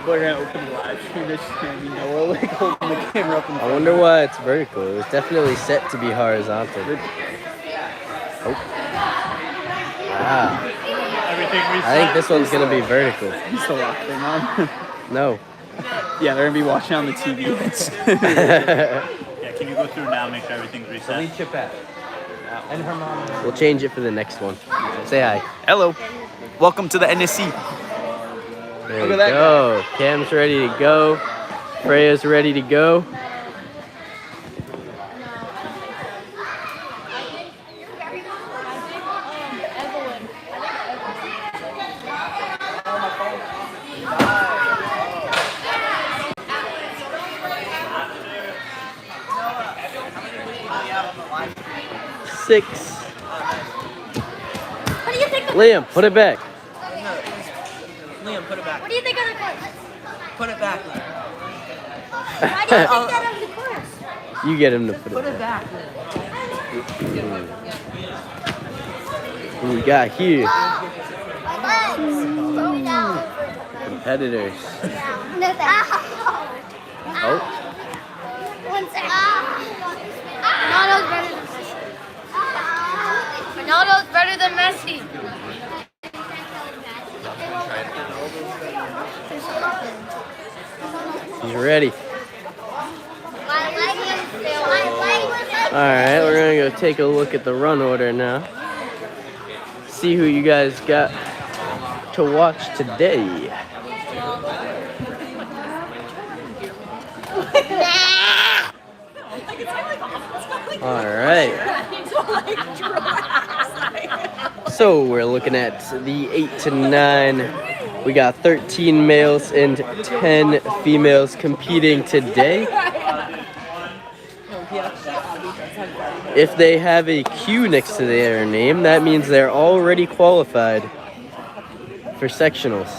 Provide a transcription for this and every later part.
people are going to open the live stream. It's just going to be Noah like holding the camera up. I wonder why it's vertical. It was definitely set to be horizontal. Oh. Wow. I think this one's going to be vertical. Is the lock thing on? No. Yeah, they're going to be watching on the TV. Yeah, can you go through now and make sure everything's reset? And her mom. We'll change it for the next one. Say hi. Hello. Welcome to the NSC. There we go. Cam's ready to go. Freya's ready to go. Six. What do you think? Liam, put it back. Liam, put it back. What do you think of the course? Put it back. Why do you think that of the course? You get him to put Put it it back. back. Who we got here? Slow down. Competitors. Oh. One second. Ronaldo's better than Messi. He's ready. Alright, we're gonna go take a look at the run order now. See who you guys got to watch today. Alright. So we're looking at the 8 to 9. We got 13 males and 10 females competing today. If they have a Q next to their name, that means they're already qualified for sectionals.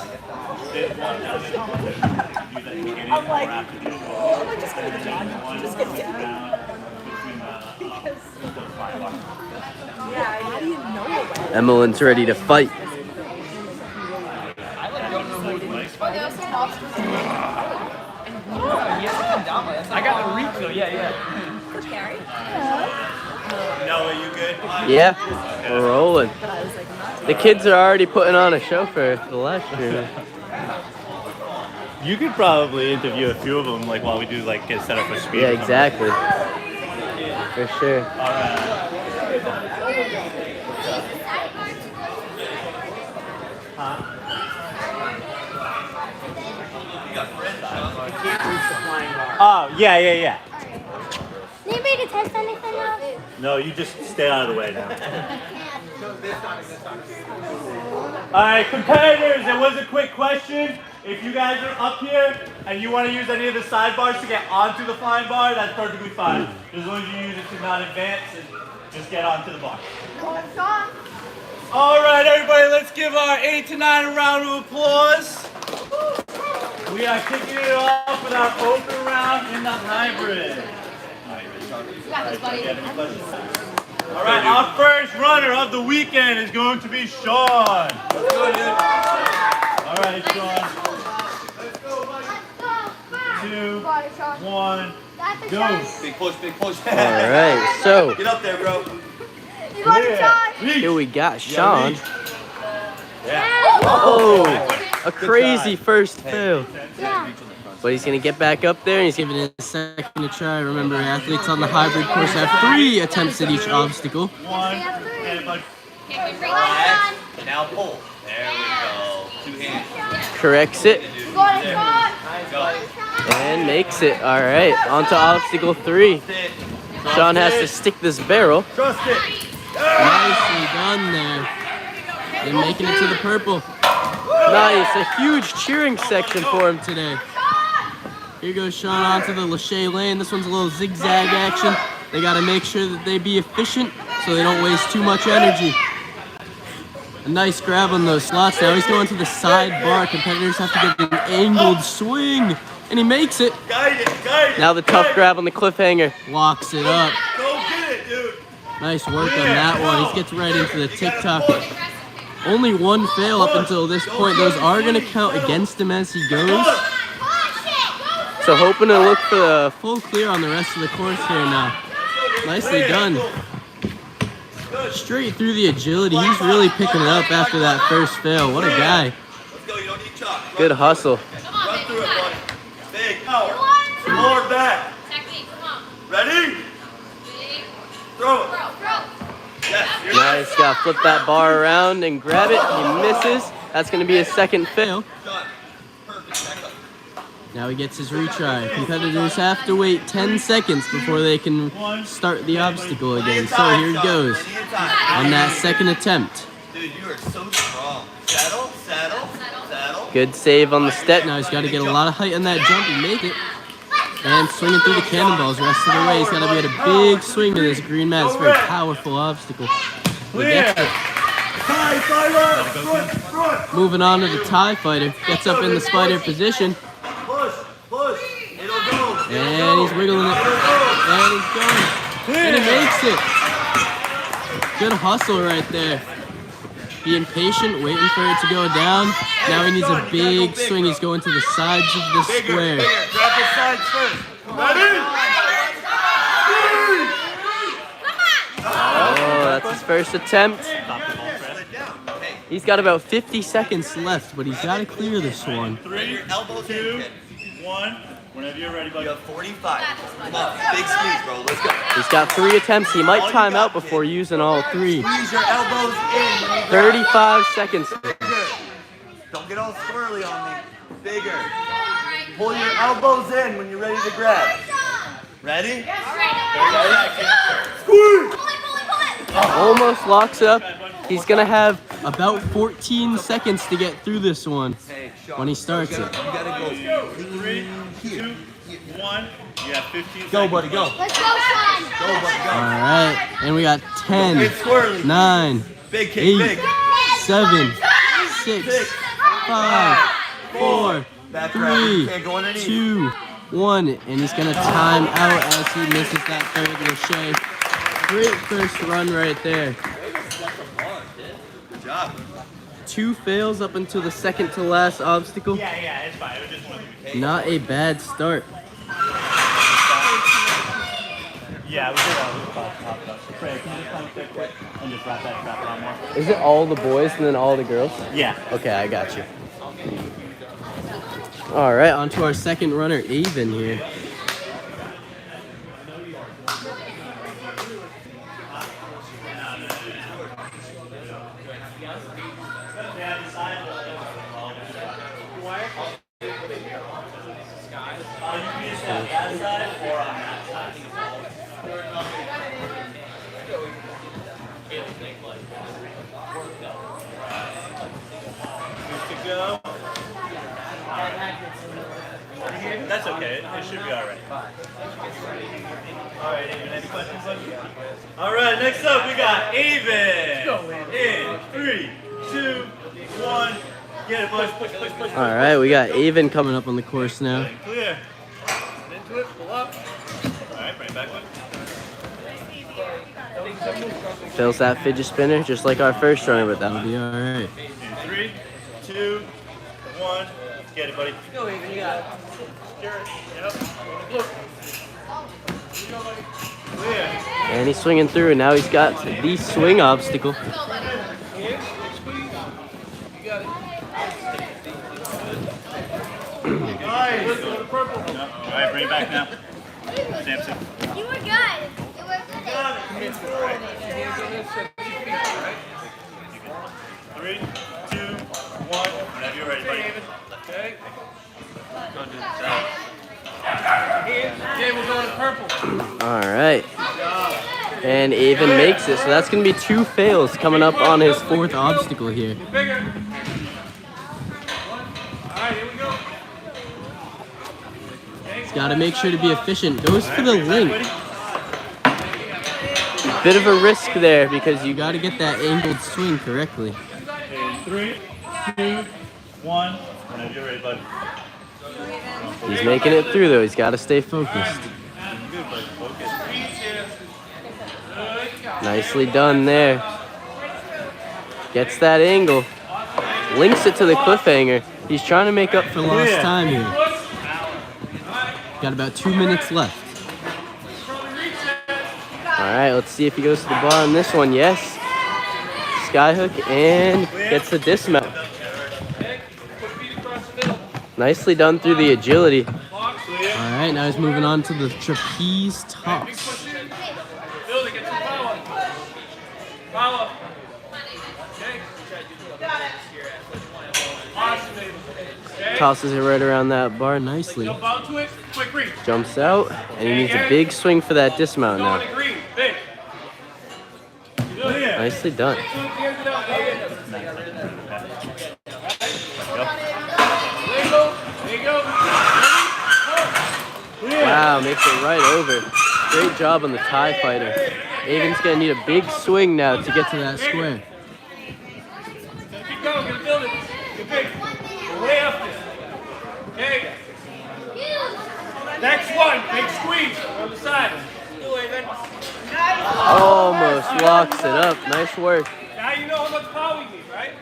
Emilyn's ready to fight. I got the refill, yeah. For Karin? No, are you good? Yeah, we're rolling. The kids are already putting on a show for the live stream. You could probably interview a few of them, like while we do like get set up for speed. Yeah, exactly. For sure. All right. Oh, yeah. Need me to test anything now? No, you just stay out of the way now. All right, competitors, there was a quick question. If you guys are up here and you want to use any of the sidebars to get onto the flying bar, that's perfectly fine. As long as you use it to not advance and just get onto the bar. All right, everybody, let's give our 8 to 9 a round of applause. We are kicking it off with our open round in the hybrid. All right, our first runner of the weekend is going to be Sean. All right, Sean. 2, 1, go. Big push. All right, so Get up there, bro. here we got Sean. Yeah. Oh, a crazy first fail. Yeah. But he's going to get back up there and he's giving it a second to try. Remember, athletes on the hybrid course have 3 attempts at each obstacle. 1, and like. Now pull. There we go. 2 hands. Corrects it Go. and makes it. All right, on to obstacle 3. Sean has to stick this barrel. Trust it. Nicely done there. And making it to the purple. Nice, a huge cheering section for him today. Here goes Sean onto the Lachey lane. This one's a little zigzag action. They got to make sure that they be efficient so they don't waste too much energy. A nice grab on those slots. Now he's going to the side bar. Competitors have to get an angled swing. And he makes it. Guide it. Now the tough grab on the cliffhanger. Locks it up. Go get it, dude. Nice work on that one. He gets right into the TikTok. Only 1 fail up until this point. Those are going to count against him as he goes. So hoping to look for the full clear on the rest of the course here now. Nicely done. Straight through the agility. He's really picking it up after that first fail. What a guy. Let's go. You don't need chalk. Good hustle. Run through it, buddy. Big power. Forward back. Ready? Throw it. Yes. You're Nice. Got to flip that bar around and grab it. He misses. That's going to be his second fail. done. Perfect. Back up. Now he gets his retry. Competitors have to wait 10 seconds before they can start the obstacle again. So here he goes on that second attempt. Dude, you are so strong. Saddle, saddle, saddle. Good save on the step. Now he's got to get a lot of height on that jump and make it. And swinging through the cannonballs the rest of the way. He's got to be at a big swing to this green mat. It's a very powerful obstacle. He gets it. Moving on to the TIE fighter. Gets up in the spider position. Push, push. It'll go. And he's wiggling it. And he's going. And he makes it. Good hustle right there. Being patient, waiting for it to go down. Now he needs a big swing. He's going to the sides of the square. Grab the sides first. Ready? Oh, that's his first attempt. He's got about 50 seconds left, but he's got to clear this one. 3, 2, 1. Whenever you're ready, buddy. You have 45. Come on, big squeeze, bro. Let's go. He's got 3 attempts. He might time out before using all 3. Squeeze your elbows in. 35 seconds. Bigger. Don't get all swirly on me. Bigger. Pull your elbows in when you're ready to grab. Ready? Squeeze. Almost locks up. He's going to have about 14 seconds to get through this one when he starts it. You gotta go. 3, 2, 1. You have 15 seconds. Go, buddy, go. Let's go, son. Go, buddy, go. All right. And we got 10, It's swirly. 9, Big kick, 8, big. 7, 6, 5, 4, Back grab. 3, Can't go underneath. 2, 1. And he's going to time out as he misses that third crochet. Great first run right there. Good job. 2 fails up until the second to last obstacle. Yeah, it's fine. It was just one of you. Not a bad start. Yeah, we did all this pop it up. So, Craig, can you just come quick, quick, and just wrap that strap around more? Is it all the boys and then all the girls? Yeah. Okay, I got you. All right, on to our second runner, Avon here. That's okay. It should be all right. All right, Avon, any questions? All right, next up we got Avon. In 3, 2, 1. Get it, push, push, push, push. All right, we got Avon coming up on the course now. Clear. Into it, pull up. All right, bring it back. Fails that fidget spinner just like our first runner, but that'll be all right. In 3, 2, 1. Get it, buddy. Go, Evie, you got it. Clear. And he's swinging through, and now he's got the swing obstacle. Nice. Go to purple. No. All right, bring it back now. Samson. You were good. It was good. 3, 2, 1. Whenever you're ready, buddy. Okay. All right. And Avon makes it, so that's going to be 2 fails coming up on his 4th obstacle here. Bigger. All right, here we go. He's got to make sure to be efficient. Goes for the link. Bit of a risk there because you got to get that angled swing correctly. In 3, 2, 1. Whenever you're ready, buddy. He's making it through though. He's got to stay focused. Good, buddy. Focus. Nicely done there. Gets that angle. Links it to the cliffhanger. He's trying to make up for lost time here. Got about 2 minutes left. All right, let's see if he goes to the bar on this one. Yes. Skyhook and gets the dismount. Nicely done through the agility. All right, now he's moving on to the trapeze toss. Tosses it right around that bar nicely. Jumps out, and he needs a big swing for that dismount now. Nicely done. Wow, makes it right over. Great job on the TIE fighter. Avon's gonna need a big swing now to get to that square. Keep going, get a building. Get big. Way up there. Okay. Next one, big squeeze on the side. Almost locks it up. Nice work. Now you know how much power we need, right?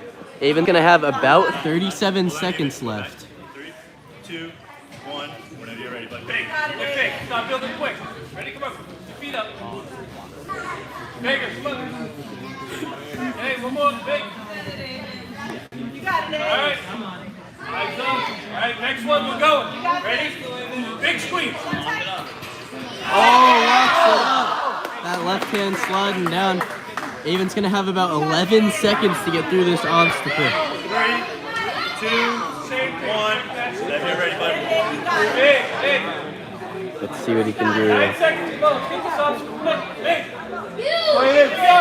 Avon's gonna have about 37 seconds left. 3, 2, 1. Whenever you're ready, bud. Big, get big. Stop building quick. Ready? Come on. Put your feet up. Bigger, come on. Hey, one more. Big. You got it, all right. Eyes up. All right, next one, we're going. Ready? Big squeeze. Oh, locks it up. That left hand sliding down. Avon's gonna have about 11 seconds to get through this obstacle. 3, 2, 1. Whenever you're ready, bud. Big, big. Let's see what he can do. 9 seconds to go. Let's get this obstacle. Big. Here we go.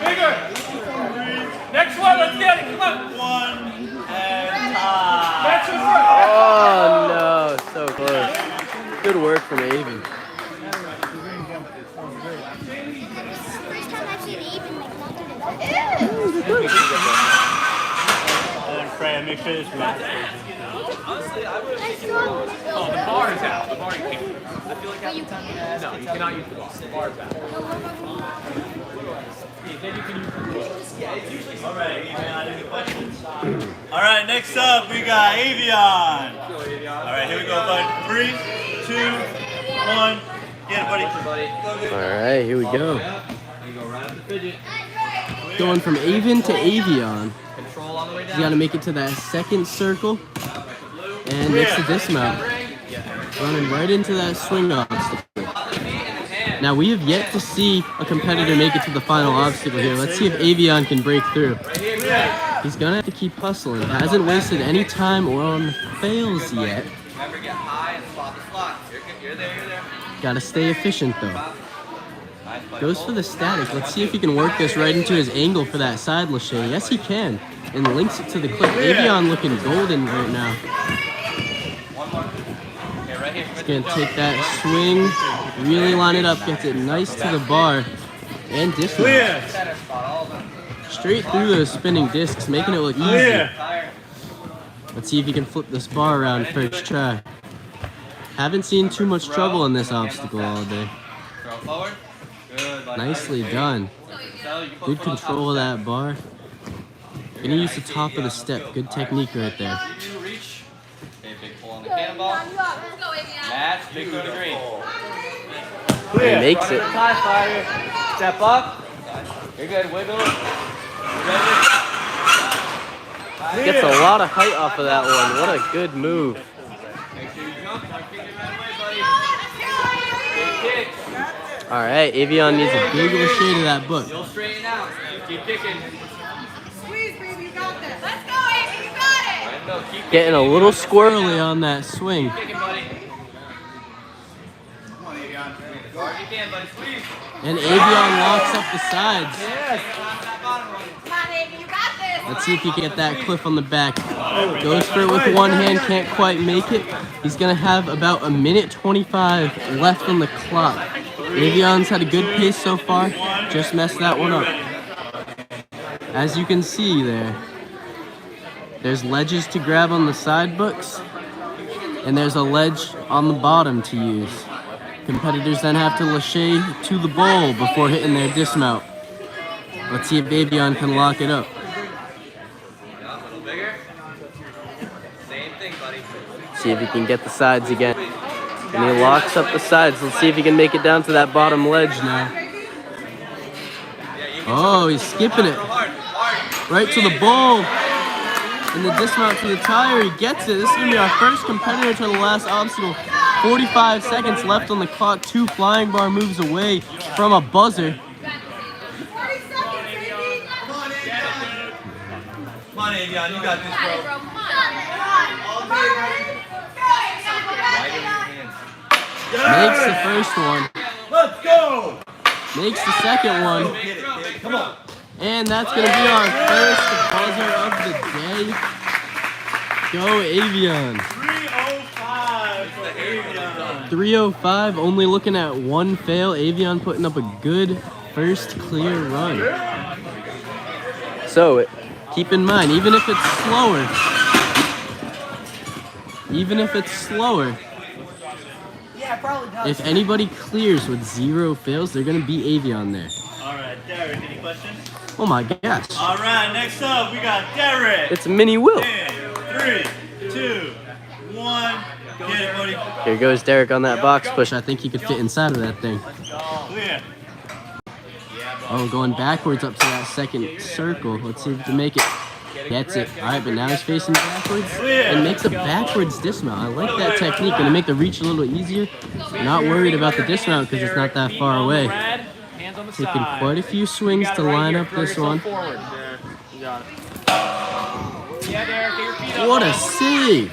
Bigger. Next one, let's get it. Come on. 1 and tie. That's it. Oh no, so close. Good work from Avon. First time I've seen Avon like not do that. And Freya, make sure this match. Honestly, I would have taken Oh, the bar is out. The bar you can't. I feel like half the time no, you cannot use the bar. The bar is out. Then you can use the bar. Yeah, it's usually All right, Evian, any questions? All right, next up we got Avion. All right, here we go, bud. 3, 2, 1. Get it, buddy. All right, here we go. Going from Avon to Avion. He's got to make it to that second circle and makes the dismount. Running right into that swing obstacle. Now we have yet to see a competitor make it to the final obstacle here. Let's see if Avion can break through. He's gonna have to keep hustling. Hasn't wasted any time or on fails yet. Gotta stay efficient though. Goes for the static. Let's see if he can work this right into his angle for that side lâché. Yes, he can. And links it to the clip. Avion looking golden right now. He's gonna take that swing, really line it up, gets it nice to the bar, and dismount. Straight through those spinning discs, making it look easy. Let's see if he can flip this bar around first try. Haven't seen too much trouble in this obstacle all day. Nicely done. Good control of that bar. Gonna use the top of the step. Good technique right there. Match, big go to green. He makes it. Step up. You're good. Wiggle. Gets a lot of height off of that one. What a good move. Make sure you jump. Start kicking right away, buddy. Big kick. All right, Avion needs a big lâché to that book. You'll straighten out. Keep kicking. Squeeze, baby, you got this. Let's go, Avon, you got it. Right, no, keep Getting a little squirrely on that swing. kicking, buddy. Come on, Avion. Hard you can, buddy. Squeeze. And Avion locks up the sides. Come on, Avon, you got this. Let's see if he can get that cliff on the back. Goes for it with one hand, can't quite make it. He's gonna have about 1:25 left on the clock. Avion's had a good pace so far, just messed that one up. As you can see there's ledges to grab on the side books, and there's a ledge on the bottom to use. Competitors then have to lâché to the bowl before hitting their dismount. Let's see if Avion can lock it up. A little bigger. Same thing, buddy. See if he can get the sides again. And he locks up the sides. Let's see if he can make it down to that bottom ledge now. Oh, he's skipping it. Right to the bowl. And the dismount to the tire, he gets it. This is going to be our first competitor to the last obstacle. 45 seconds left on the clock. 2 flying bar moves away from a buzzer. Come on, Avon, you got this, bro. Makes the first one. Let's go! Makes the second one. Come on. And that's going to be our first buzzer of the day. Go Avon. 305 for Avon. 305, only looking at 1 fail. Avon putting up a good first clear run. So keep in mind, even if it's slower, if anybody clears with 0 fails, they're going to beat Avon there. All right, Derek, any questions? Oh my gosh. All right, next up, we got Derek. It's a mini Will. 3, 2, 1. Get it, buddy. Here goes Derek on that box push. I think he could fit inside of that thing. Clear. Oh, going backwards up to that second circle. Let's see if he can make it. Gets it. All right, but now he's facing backwards and makes a backwards dismount. I like that technique. Going to make the reach a little easier. Not worried about the dismount because it's not that far away. Taking quite a few swings to line up this one. What a save!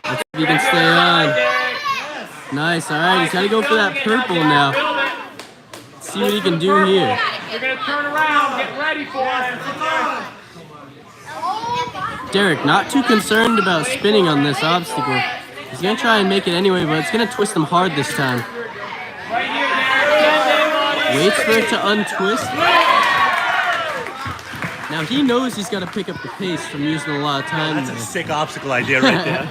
Let's see if he can stay on. Nice. All right, he's got to go for that purple now. Let's see what he can do here. You're going to turn around. Get ready for it. Derek, not too concerned about spinning on this obstacle. He's going to try and make it anyway, but it's going to twist him hard this time. Waits for it to untwist. Now he knows he's got to pick up the pace from using a lot of time. That's a sick obstacle idea right there.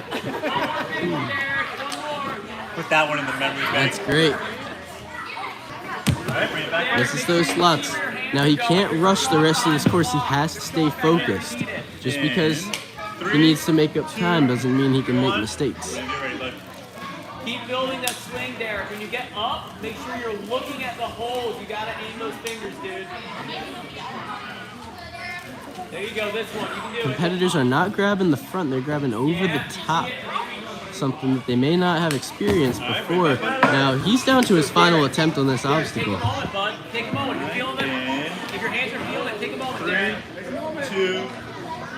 Put that one in the memory bank. That's great. All right, bring it back. This is those slots. Now he can't rush the rest of this course. He has to stay focused. Just because he needs to make up time doesn't mean he can make mistakes. Get ready, bud. Keep building that swing, Derek. When you get up, make sure you're looking at the holes. You gotta aim those fingers, dude. There you go, this one. You can do it. Competitors are not grabbing the front, they're grabbing over the top. Something that they may not have experienced before. Now he's down to his final attempt on this obstacle. Take a moment, bud. Take a moment. You're feeling it. If your hands are feeling it, take a moment, Derek. 2,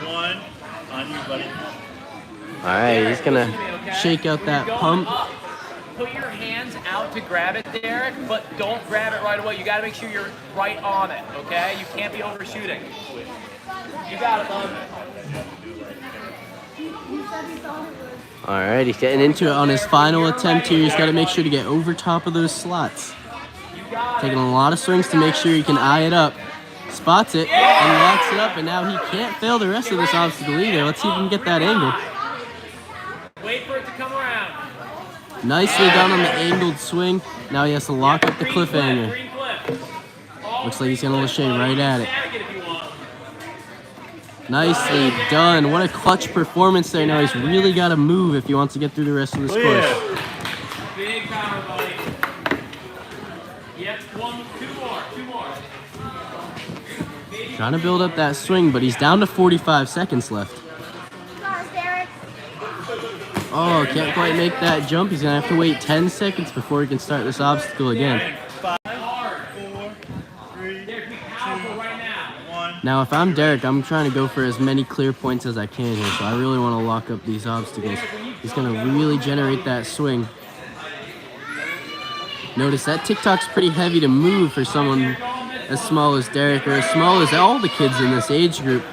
1. On you, buddy. Alright, he's gonna shake out that pump. Put your hands out to grab it, Derek, but don't grab it right away. You gotta make sure you're right on it, okay? You can't be overshooting. You got it, bud. Alright, he's getting into it on his final attempt here. He's got to make sure to get over top of those slots. Taking a lot of swings to make sure he can eye it up. Spots it and locks it up, and now he can't fail the rest of this obstacle either. Let's see if he can get that angle. Wait for it to come around. Nicely done on the angled swing. Now he has to lock up the cliffhanger. Green cliff. Looks like he's going to lachey right at it. Nicely done. What a clutch performance there. Now he's really got to move if he wants to get through the rest of this course. Big power, buddy. Yep, two more. Trying to build up that swing, but he's down to 45 seconds left. Oh, can't quite make that jump. He's going to have to wait 10 seconds before he can start this obstacle again. 5, 4, 3, 2, 1. Now, if I'm Derek, I'm trying to go for as many clear points as I can here, so I really want to lock up these obstacles. He's going to really generate that swing. Notice that TikTok's pretty heavy to move for someone as small as Derek, or as small as all the kids in this age group,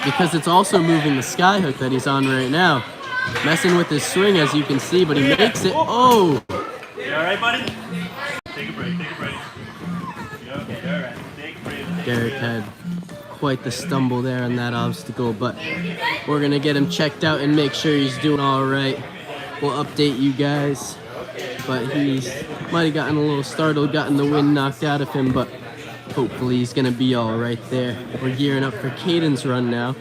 because it's also moving the skyhook that he's on right now. Messing with his swing, as you can see, but he makes it. Oh! You all right, buddy? Take a break. You okay? All right. Take a break. Derek had quite the stumble there on that obstacle, but we're going to get him checked out and make sure he's doing all right. We'll update you guys, but he might have gotten a little startled, gotten the wind knocked out of him, but hopefully he's going to be all right there. We're gearing up for Kaden's run now.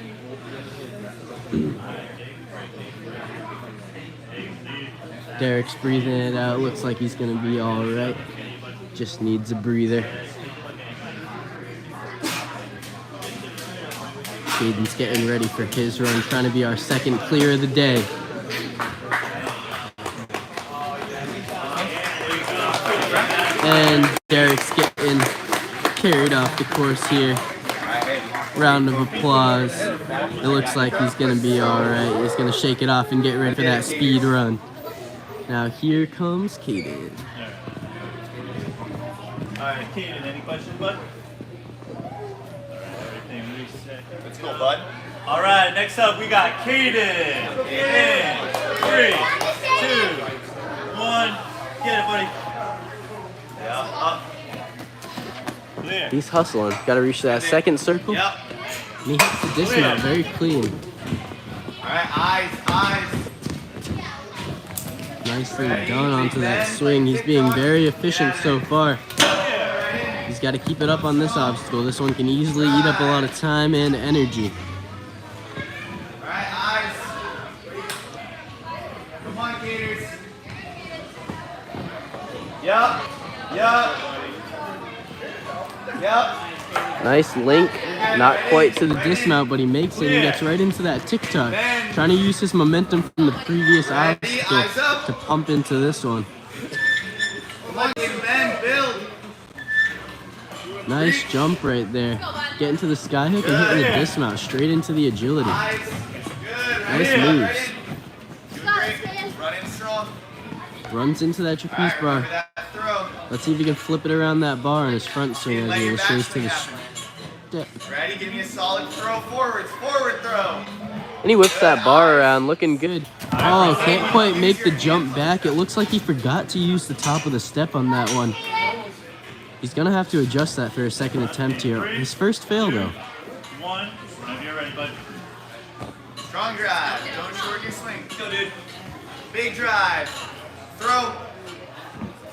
Derek's breathing it out. Looks like he's gonna be all right. Just needs a breather. Kaden's getting ready for his run, trying to be our second clear of the day. And Derek's getting carried off the course here. Round of applause. It looks like he's gonna be all right. He's gonna shake it off and get ready for that speed run. Now here comes Kaden. All right, Kaden, any questions, bud? Everything reset. Let's go, bud. All right, next up we got Kaden. In 3, 2, 1. Get it, buddy. Yeah, up. Clear. He's hustling. Got to reach that second circle. Yep. And he hits the dismount very clean. All right, eyes. Nicely done onto that swing. He's being very efficient so far. He's got to keep it up on this obstacle. This one can easily eat up a lot of time and energy. All right, eyes. Come on, Gators. Yup. Nice link. Not quite to the dismount, but he makes it. He gets right into that TikTok. Trying to use his momentum from the previous obstacle to pump into this one. Come on, Ben, build. Nice jump right there. Getting to the sky hook and hitting the dismount straight into the agility. Nice moves. Run in strong. Runs into that trapeze bar. Let's see if he can flip it around that bar on his front swing as he returns to the step. Ready? Give me a solid throw forwards. Forward throw. And he whips that bar around, looking good. Oh, can't quite make the jump back. It looks like he forgot to use the top of the step on that one. He's gonna have to adjust that for a second attempt here. His first fail though. 1. Whenever you're ready, bud. Strong drive. Don't short your swing. Go, dude. Big drive. Throw.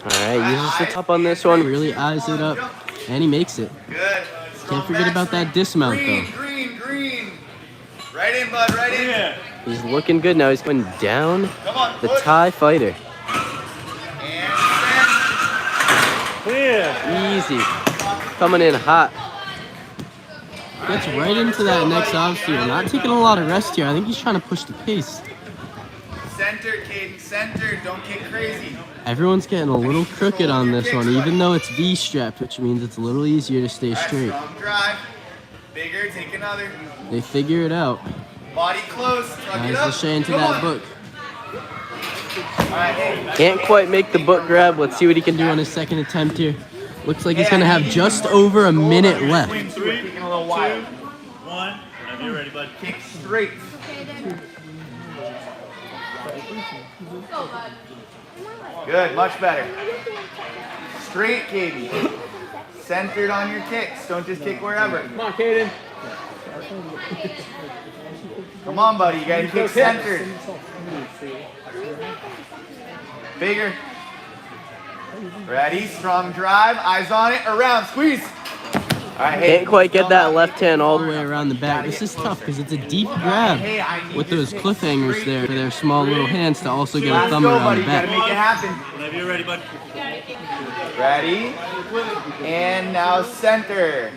Alright, uses the top on this one, really eyes it up, and he makes it. Good. Can't forget about that dismount though. Green. Right in, bud, right in. He's looking good now. He's going down Come on, the push. Thai fighter. And Clear. Easy. Coming in hot. Gets right into that next obstacle. Not taking a lot of rest here. I think he's trying to push the pace. center, Kaden, center. Don't get crazy. Everyone's getting a little crooked on this one, even though it's V-strapped, which means it's a little easier to stay straight. Strong drive. Bigger, take another. They figure it out. Body close. Tuck it Nice up. Lachey into Come that on. book. All right, hey. Can't quite make the book grab. Let's see what he can do on his second attempt here. Looks like he's going to have just over a minute left. 3, 2, 1. Whenever you're ready, bud. Kick straight. Good, much better. Straight, Kaden. Centered on your kicks. Don't just kick wherever. Come on, Kaden. Come on, buddy. You gotta kick centered. Bigger. Ready? Strong drive. Eyes on it. Around. Squeeze. All right, hey. Can't quite get that left hand all the way around the back. This is tough because it's a deep grab with those cliffhangers there for their small little hands to also get a Let's thumb go, around buddy. the You gotta back. make it happen. Whenever you're ready, bud. Ready? And now center.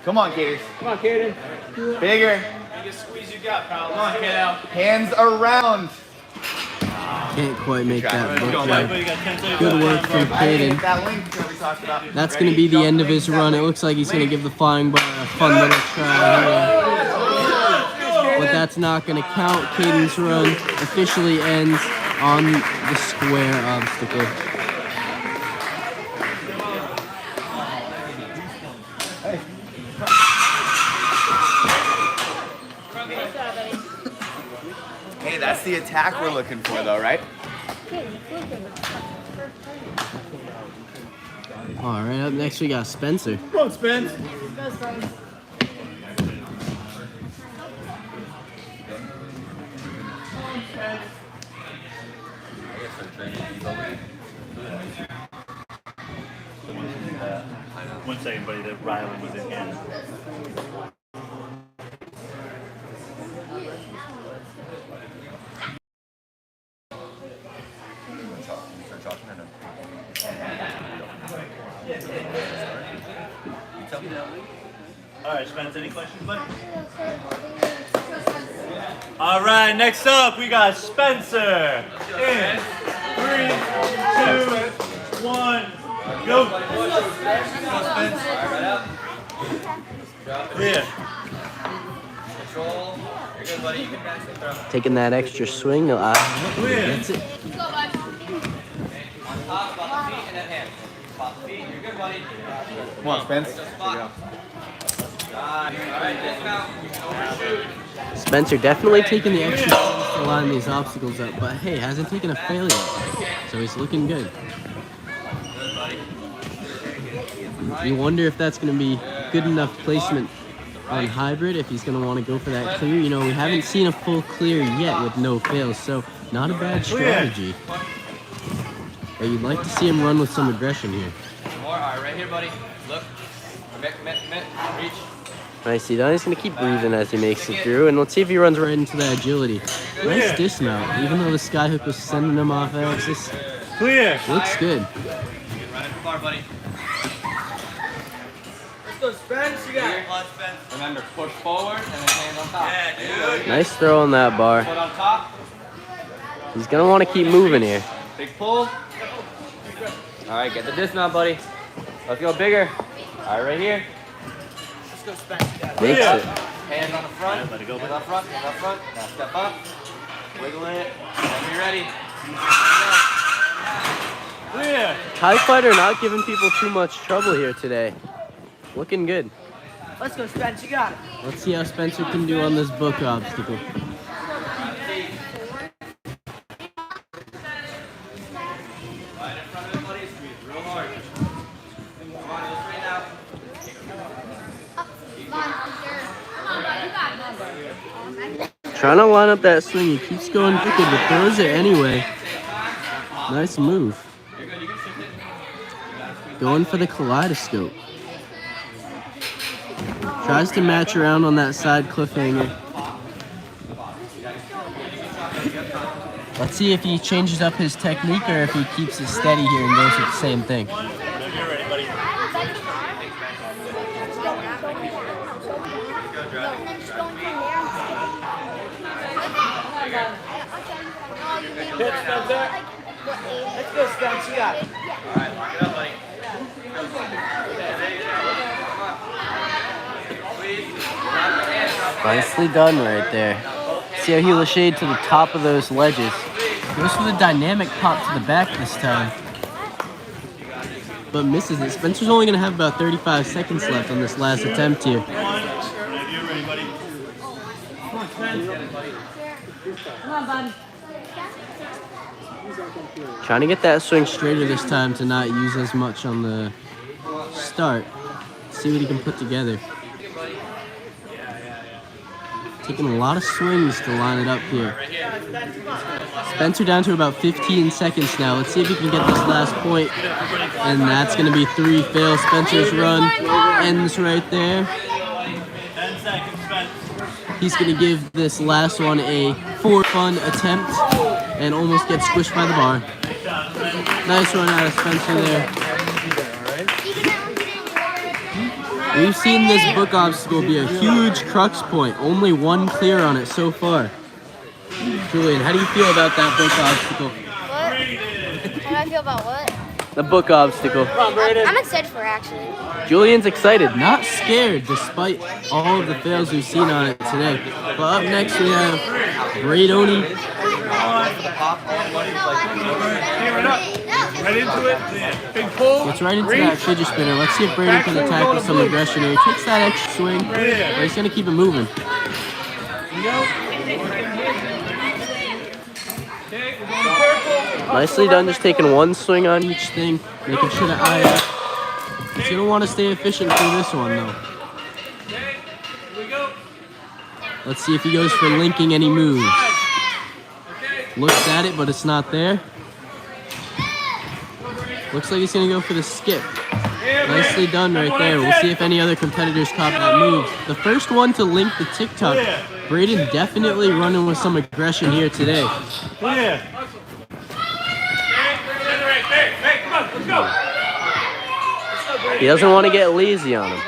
Come on, Kaden. Come on, Kaden. Bigger. Biggest squeeze you got, pal. Come on, get out. Hands around. Can't quite make that book Bud, grab. you got 10 seconds. Good work from Kaden. That link that we talked about. That's going to be the end of his run. It looks like he's going to give the flying bar a fun little try here. But that's not going to count. Kaden's run officially ends on the square obstacle. Hey, that's the attack we're looking for, though, right? All right, up next we got Spencer. Come on, Spence. One second, buddy. That Riley was in here. All right, Spence, any questions, bud? All right, next up, we got Spencer. In 3, 2, 1, go. Clear. Control. You're good, buddy. You can actually throw. Taking that extra swing. That's it. On top, about the feet, and then hands. About the feet. You're good, buddy. Come on, Spence. Spot. All right, dismount. You can overshoot. Spencer definitely taking the extra swings to line these obstacles up, but hey, hasn't taken a failure, so he's looking good. Good, buddy. You wonder if that's going to be good enough placement on hybrid, if he's going to want to go for that clear. You know, we haven't seen a full clear yet with no fails, so not a bad strategy. But you'd like to see him run with some aggression here. More. All right, right here, buddy. Look. Commit. Reach. Nicely done. He's going to keep breathing as he makes it through, and let's see if he runs right into that agility. Nice dismount, even though the skyhook was sending him off axis. Clear. Looks good. You can run it from far, buddy. Let's go, Spence. You got it. Remember, push forward and then hands on top. Yeah, dude. Nice throw on that bar. Foot on top. He's going to want to keep moving here. Big pull. All right, get the dismount, buddy. Let's go bigger. All right, right here. Let's go, Spence. You got it. Makes it. Hands on the front. Let it go. Hands up front. Hands up front. Now step up. Wiggle it. Whenever you're ready. Clear. TIE Fighter not giving people too much trouble here today. Looking good. Let's go, Spence. You got it. Let's see how Spencer can do on this book obstacle. Right in front of it, buddy. Squeeze real hard. Come on, go straight out. Trying to line up that swing. He keeps going crooked, but throws it anyway. Nice move. Going for the kaleidoscope. Tries to match around on that side cliffhanger. Let's see if he changes up his technique or if he keeps it steady here and goes with the same thing. Whenever you're ready, buddy. Let's go, Spence. You got it. All right, lock it up, buddy. Nicely done right there. See how he lashayed to the top of those ledges. Goes for the dynamic pop to the back this time. But misses it. Spencer's only going to have about 35 seconds left on this last attempt here. Whenever you're ready, buddy. Come on, bud. Trying to get that swing straighter this time to not use as much on the start. See what he can put together. Taking a lot of swings to line it up here. Spencer down to about 15 seconds now. Let's see if he can get this last point. And that's going to be 3 fails. Spencer's run ends right there. 10 seconds, Spence. He's going to give this last one a for-fun attempt and almost gets squished by the bar. Nice run out of Spencer there. We've seen this book obstacle be a huge crux point. Only 1 clear on it so far. Julian, how do you feel about that book obstacle? What? How do I feel about what? The book obstacle. I'm excited for it, actually. Julian's excited, not scared, despite all of the fails we've seen on it today. But up next we have Brayden. Right into it. Big pull. Gets right into that fidget spinner. Let's see if Brayden can attack with some aggression here. He takes that extra swing, but he's going to keep it moving. Nicely done, just taking 1 swing on each thing, making sure to eye up. He's going to want to stay efficient through this one, though. Let's see if he goes for linking any moves. Looks at it, but it's not there. Looks like he's going to go for the skip. Nicely done right there. We'll see if any other competitors caught that move. The first one to link the TikTok. Brayden definitely running with some aggression here today. Clear. He doesn't want to get lazy on him.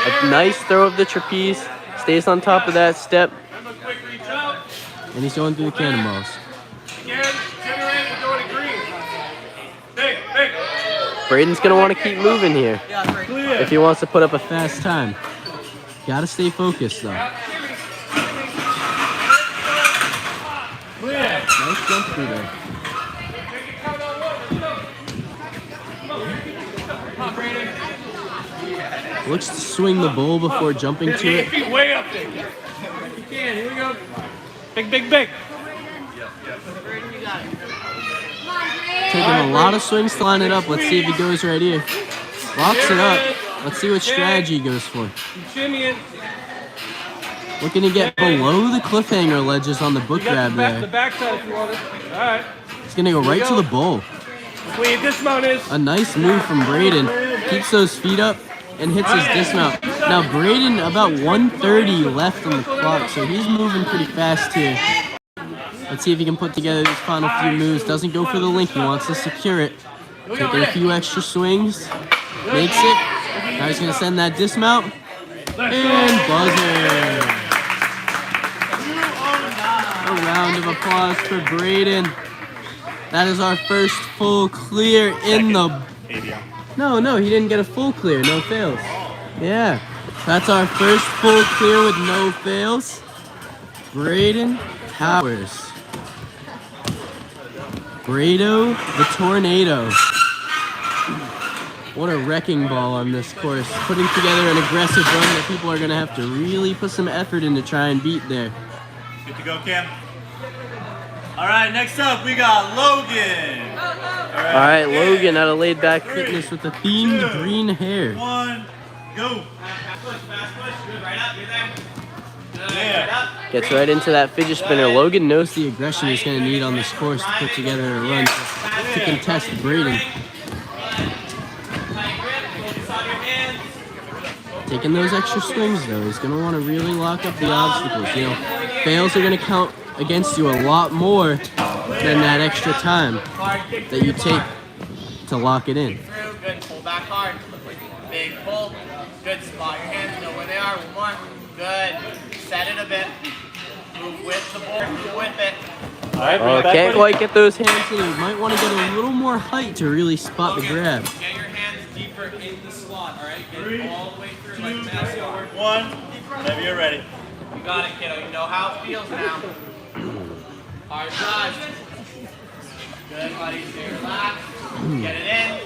A nice throw of the trapeze. Stays on top of that step. Remember, quick reach out. And he's going through the cannonballs. Again, generate, we're going to green. Big, big. Brayden's going to want to keep moving here Clear. if he wants to put up a fast time. Got to stay focused, though. Clear. Nice jump through there. Looks to swing the bowl before jumping to it. Feet way up there. If you can, here we go. Big, big, big. Taking a lot of swings to line it up. Let's see if he goes right here. Locks it up. Let's see what strategy he goes for. Shimmying. Looking to get below the cliffhanger ledges on the book grab The there. backside if you want it. All right. He's going to go right to the bowl. Where your dismount is. A nice move from Brayden. Keeps those feet up and hits his dismount. Now Brayden about 130 left on the clock, so he's moving pretty fast here. Let's see if he can put together these final few moves. Doesn't go for the link, he wants to secure it. Taking a few extra swings. Makes it. Now he's gonna send that dismount. And buzzer. A round of applause for Brayden. That is our first full clear in the... No, he didn't get a full clear, no fails. Yeah, that's our first full clear with no fails. Brayden Towers. Brado the Tornado. What a wrecking ball on this course. Putting together an aggressive run that people are gonna have to really put some effort in to try and beat there. Good to go, Cam. All right, next up we got Logan. All right, Logan out of Laid Back Fitness with the themed green hair. 1, go. Yeah. Gets right into that fidget spinner. Logan knows the aggression he's going to need on this course to put together a run to contest Brayden. Taking those extra swings, though, he's going to want to really lock up the obstacles. You know, fails are going to count against you a lot more than that extra time that you take to lock it in. Good, pull back hard. Big pull. Good, spot your hands, know where they are. One more. Good. Set it a bit. Move with the board, move with it. All right, Oh, can't quite get those hands in. You might want to get a little more height to really spot the grab. Get your hands deeper in the slot, alright? Get 3, it all the way through 2, like Mazy over. 1, whenever you're ready. You got it, kiddo. You know how it feels now. Hard drive. Good, buddy. Stay relaxed. Get it in.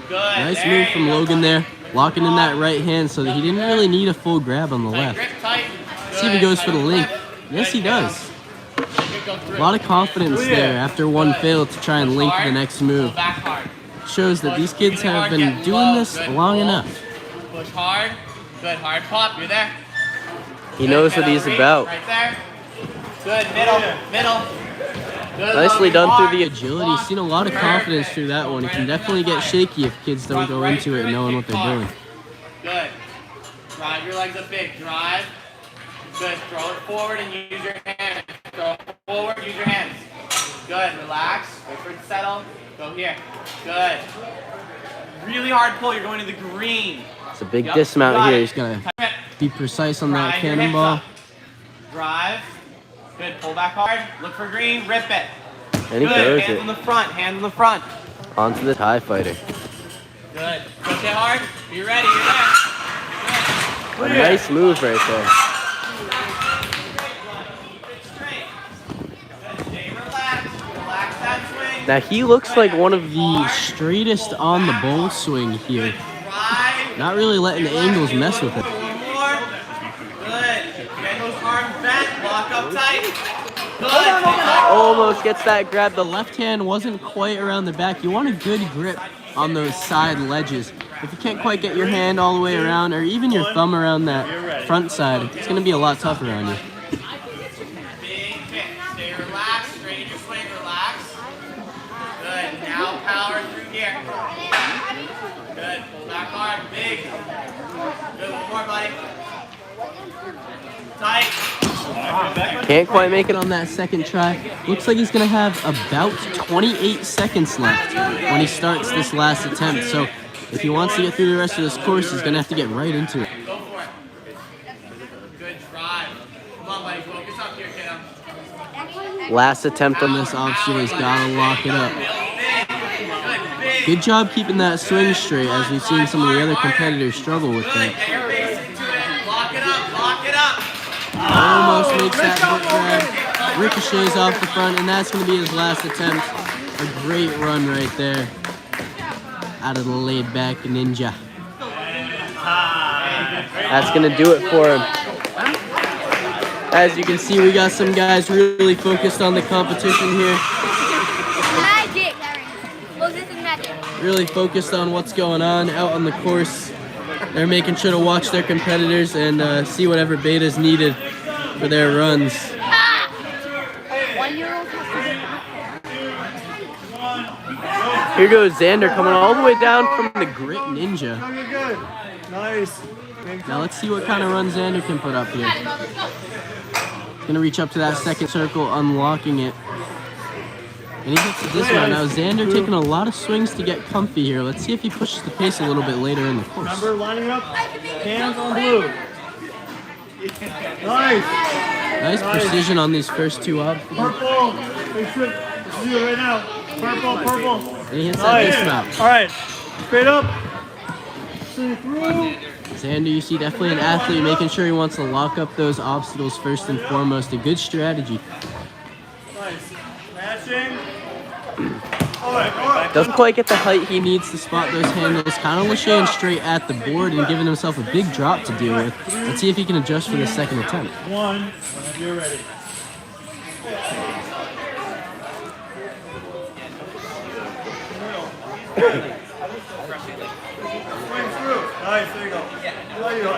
Good. Nice there move you from go. Logan there. Locking in that right hand so that he didn't really need a full grab on the Tight left. grip, tight. See if he goes for the link. Yes, he does. A lot of confidence there after one fail to try and link the next move. Back hard. Shows that these kids have been doing this long enough. Push hard. Good, hard pop. You're there. He knows what he's about. Right there. Good, middle. Good, Nicely Logan, done hard. through the agility. Seen a lot of confidence through that one. It can definitely get shaky if kids don't go into it knowing what they're doing. Good. Drive your legs up big. Drive. Good. Throw it forward and use your hands. Throw it forward, use your hands. Good. Relax. Wait for it to settle. Go here. Good. Really hard pull. You're going to the green. It's a big dismount here. He's going to be precise on that Drive your hips cannonball. up. Drive. Good. Pull back hard. Look for green. Rip it. And he Good. throws Hands in it the front. Hands in the front. onto the TIE Fighter. Good. Push it hard. Be ready. You're there. A nice move right there. Stay relaxed. Relax that swing. Now he looks like one of the straightest on the bowl swing here. Drive. Not really letting the angles mess with it. One more. Good. Get those arms bent. Lock up tight. Good. Almost gets that grab. The left hand wasn't quite around the back. You want a good grip on those side ledges. If you can't quite get your hand all the way around, or even your thumb around that front side, it's going to be a lot tougher on you. Big kick. Stay relaxed. Straighten your swing. Relax. Good. Now power through here. Good. Pull back hard. Big. Good. One more, buddy. Tight. Can't quite make it on that second try. Looks like he's going to have about 28 seconds left when he starts this last attempt. So if he wants to get through the rest of this course, he's going to have to get right into it. Go for it. Come on, buddy. Focus up here, kiddo. Last attempt on this obstacle. He's got to lock it up. Good job keeping that swing straight, as we've seen some of the other competitors struggle with that. Get your face into it. Lock it up. Lock it up. Almost makes that hook grab. Ricochets off the front, and that's going to be his last attempt. A great run right there. Out of the laid back ninja. That's going to do it for him. As you can see, we got some guys really focused on the competition here. Magic, Karin. Well, this is magic. Really focused on what's going on out on the course. They're making sure to watch their competitors and see whatever beta is needed for their runs. 1-year-old Here goes Xander coming all the way down from the Grit Ninja. You're good. Nice. Now let's see what kind of run Xander can put up here. Gonna reach up to that second circle, unlocking it. And he gets to this one. Now Xander taking a lot of swings to get comfy here. Let's see if he pushes the pace a little bit later in the course. Remember lining up, hands on blue. Nice. Nice precision on these first two obstacles. Purple. Make sure. Let's do it right now. Purple, purple. And he hits that dismount. All right. Straight up. Swing through. Xander, you see, definitely an athlete, making sure he wants to lock up those obstacles first and foremost. A good strategy. Nice. Matching. All right. Doesn't quite get the height he needs to spot those handles. Kind of lashing straight at the board and giving himself a big drop to deal with. Let's see if he can adjust for the second attempt. One. Whenever you're ready. Swing through. Nice. There you go. There you go.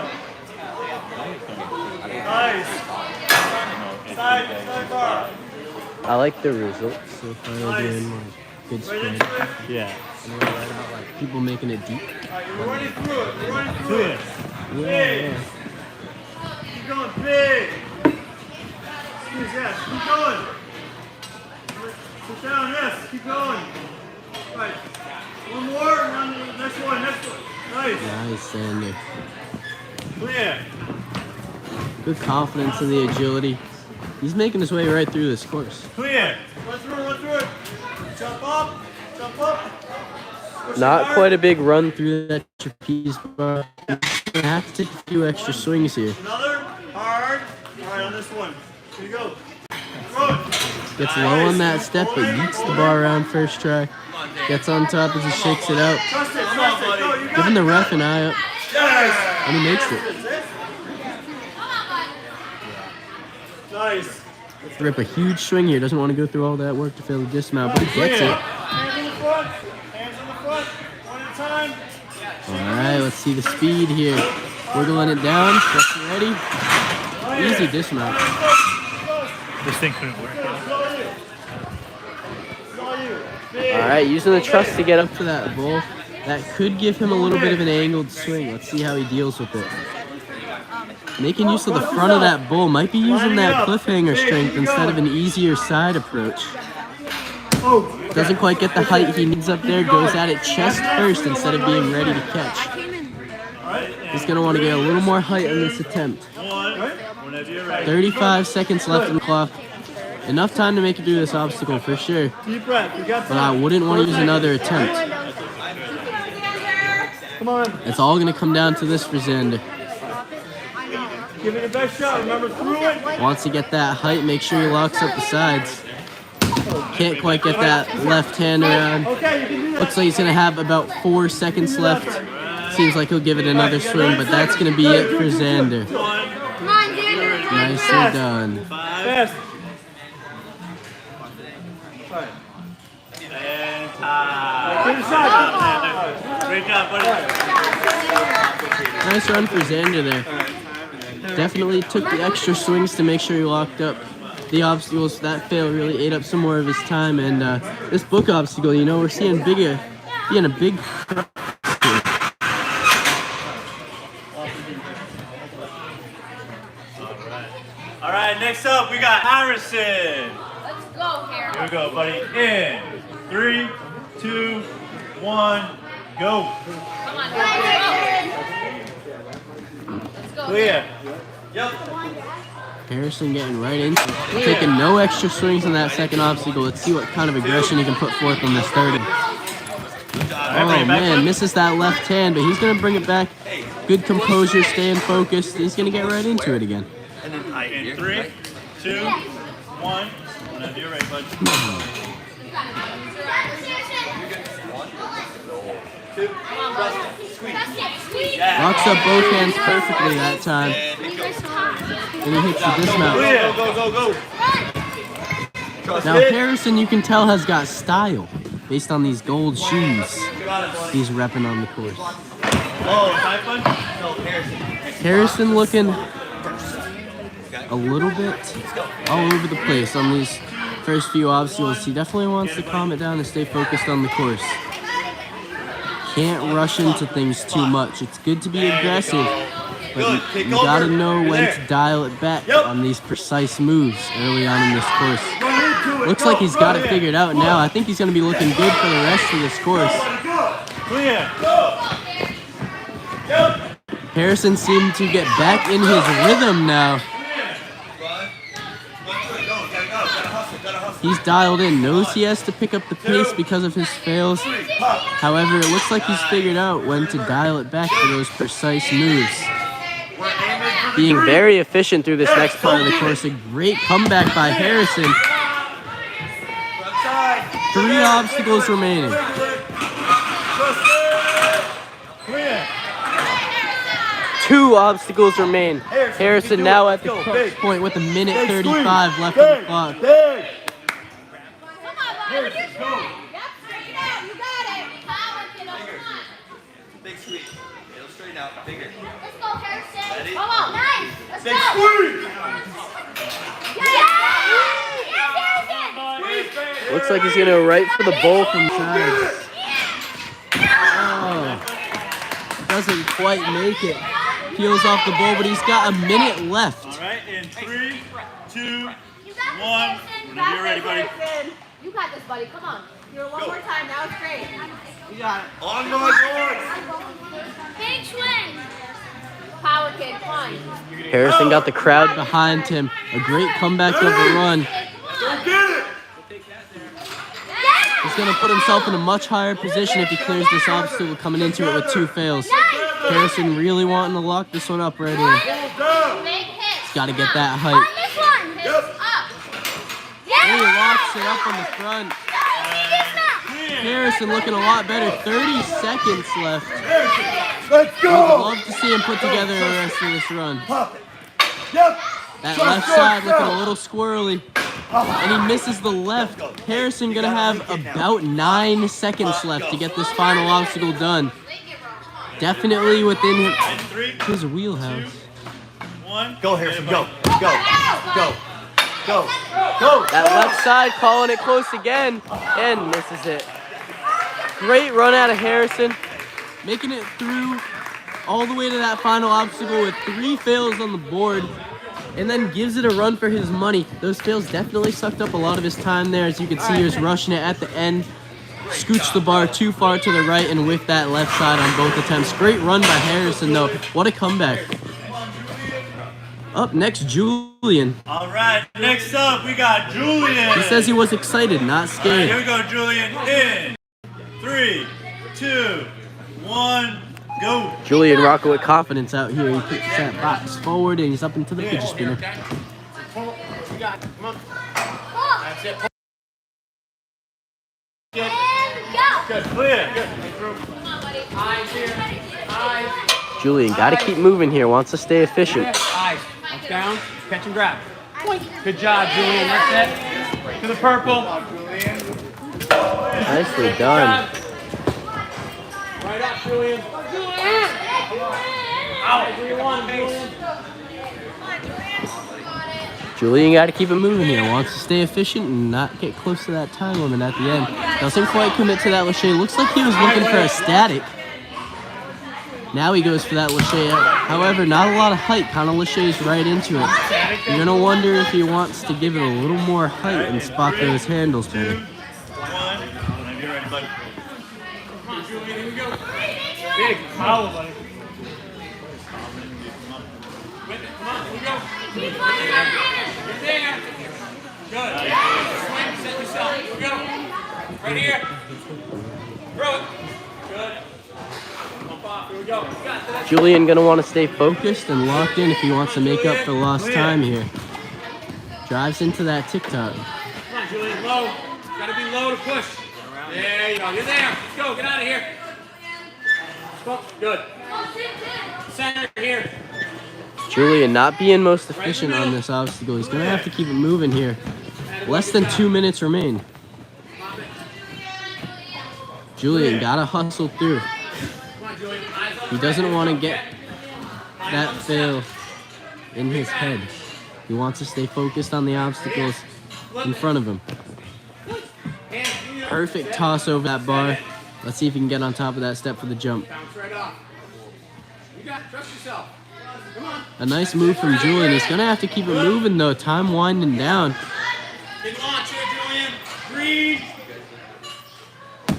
Nice. Side bar. I like the results so far. They're doing like good spread. Yeah. And we're right about like people making it deep. You're running through it. You're running through it. Yeah. Keep going big. Squeeze, yes. Keep going. Sit down, yes. Keep going. Right. One more. And then the next one. Next one. Nice. Nice, Xander. Clear. Good confidence in the agility. He's making his way right through this course. Clear. Run through it. Run through it. Jump up. Jump up. Push Not hard. quite a big run through that trapeze bar. Gonna have to take a few extra swings here. Another. Hard. All right, on this one. Here you go. Throw it. Gets low on that step, but yeets the bar around first try. Gets on top as he shakes it out. Trust it. Trust it. Go. You got Giving the ref an eye up, Yes. and he makes it. Nice. Rip a huge swing here. Doesn't want to go through all that work to fail the dismount, but he gets it. Hands in the front. Hands in the front. One at a time. All right, let's see the speed here. Wiggling it down. Just ready. Easy dismount. This thing couldn't work. All right, using the truss to get up to that bull. That could give him a little bit of an angled swing. Let's see how he deals with it. Making use of the front of that bull. Might be using that cliffhanger strength instead of an easier side approach. Doesn't quite get the height he needs up there. Goes at it chest first instead of being ready to catch. He's going to want to get a little more height on this attempt. 35 seconds left on the clock. Enough time to make it through this obstacle for sure. Deep breath. You got But I wouldn't want to use another attempt. Come on. It's all going to come down to this for Xander. Give it the best shot. Remember, through it. Wants to get that height, make sure he locks up the sides. Can't quite get that left hand around. Okay, you can do that. Looks like he's going to have about 4 seconds left. Seems like he'll give it another swing, but that's going to be it for Xander. Come on, Xander. Nicely done. Fast. And time. Give it a shot. Great job, buddy. Nice run for Xander there. Definitely took the extra swings to make sure he locked up the obstacles. That fail really ate up some more of his time. And this book obstacle, you know, we're seeing being a big... All right, next up, we got Harrison. Let's go, Harry. Here we go, buddy. In 3, 2, 1, go. Come on, let's go. Clear. Yep. Harrison getting right into it. Taking no extra swings on that second obstacle. Let's see what kind of aggression he can put forth on this third. Oh man, misses that left hand, but he's gonna bring it back. Good composure, staying focused. He's gonna get right into it again. In 3, 2, 1. Whenever you're ready, bud. Locks up both hands perfectly that time. And he hits the dismount. Go. Now Harrison, you can tell, has got style based on these gold shoes he's repping on the course. Harrison looking a little bit all over the place on these first few obstacles. He definitely wants to calm it down and stay focused on the course. Can't rush into things too much. It's good to be aggressive, but you gotta know when to dial it back on these precise moves early on in this course. Looks like he's got it figured out now. I think he's gonna be looking good for the rest of this course. Harrison seemed to get back in his rhythm now. He's dialed in, knows he has to pick up the pace because of his fails. However, it looks like he's figured out when to dial it back for those precise moves. Being very efficient through this next part of the course. A great comeback by Harrison. 3 obstacles remaining. 2 obstacles remain. Harrison now at the crunch point with 1:35 left on the clock. Big sweep. It'll straighten out. Bigger. Let's go, Harrison. Ready? Come on. Nice. Let's Big go. sweep. Yes, Looks like he's gonna go right for the bowl from sides. Oh, doesn't quite make it. Peels off the bowl, but he's got a minute left. All right, in 3, 2, 1. Whenever you're ready, buddy. You got this, buddy. Come on. You're one more time. That was great. You got it. On my board. Big swing. Power kid. Come on. Harrison got the crowd behind him. A great comeback of the run. Go get it. He's going to put himself in a much higher position if he clears this obstacle coming into it with 2 fails. Harrison really wanting to lock this one up right here. He's got to get that height. And he locks it up on the front. Harrison looking a lot better. 30 seconds left. Let's I'd love to see him put together the rest of this run. That left side looking a little squirrely. And he misses the left. Harrison gonna have about 9 seconds left to get this final obstacle done. Definitely within his wheelhouse. 1. Go, Harrison. Go. Go. Go. Go. That left side calling it close again and misses it. Great run out of Harrison. Making it through all the way to that final obstacle with 3 fails on the board. And then gives it a run for his money. Those fails definitely sucked up a lot of his time there. As you can see, he was rushing it at the end. Scooched the bar too far to the right and whiffed that left side on both attempts. Great run by Harrison, though. What a comeback. Up next, Julian. All right, next up, we got Julian. He says he was excited, not All right, scared. here we go, Julian. In 3, 2, 1, go. Julian rocking with confidence out here. He kicks that box forward and he's up into the fidget spinner. That's it. And go. Good, clear. Good. Eyes here. Eyes. Julian, got to keep moving here. Wants to stay efficient. Eyes. Up, down. Catch and grab. Good job, Julian. That's it. To the purple. Nicely done. Right up, Julian. Out. Where you want him, Julian. Julian got to keep it moving here. Wants to stay efficient and not get close to that time limit at the end. Doesn't quite commit to that Lachey. Looks like he was looking for a static. Now he goes for that Lachey. However, not a lot of height. Kind of Lachey's right into it. You're going to wonder if he wants to give it a little more height and spot those handles better. 2, 1. Whenever you're ready, buddy. Come on, Julian. Here we go. Big. Power, buddy. With it. Come on. Here we go. You're there. Good. Swing, set yourself. Here we go. Right here. Throw it. Good. Pump off. Here we go. Got it. Julian gonna want to stay focused and locked in if he wants to make up for lost time here. Drives into that TikTok. Come on, Julian. Low. Gotta be low to push. There you go. You're there. Let's go. Get out of here. Go. Good. Center here. Julian not being most efficient on this obstacle. He's gonna have to keep it moving here. Less than 2 minutes remain. Julian gotta hustle through. He doesn't want to get that fail in his head. He wants to stay focused on the obstacles in front of him. Perfect toss over that bar. Let's see if he can get on top of that step for the jump. Bounce right off. You got it. Trust yourself. Come on. A nice move from Julian. He's gonna have to keep it moving though. Time winding down. Big launch here, Julian. Green.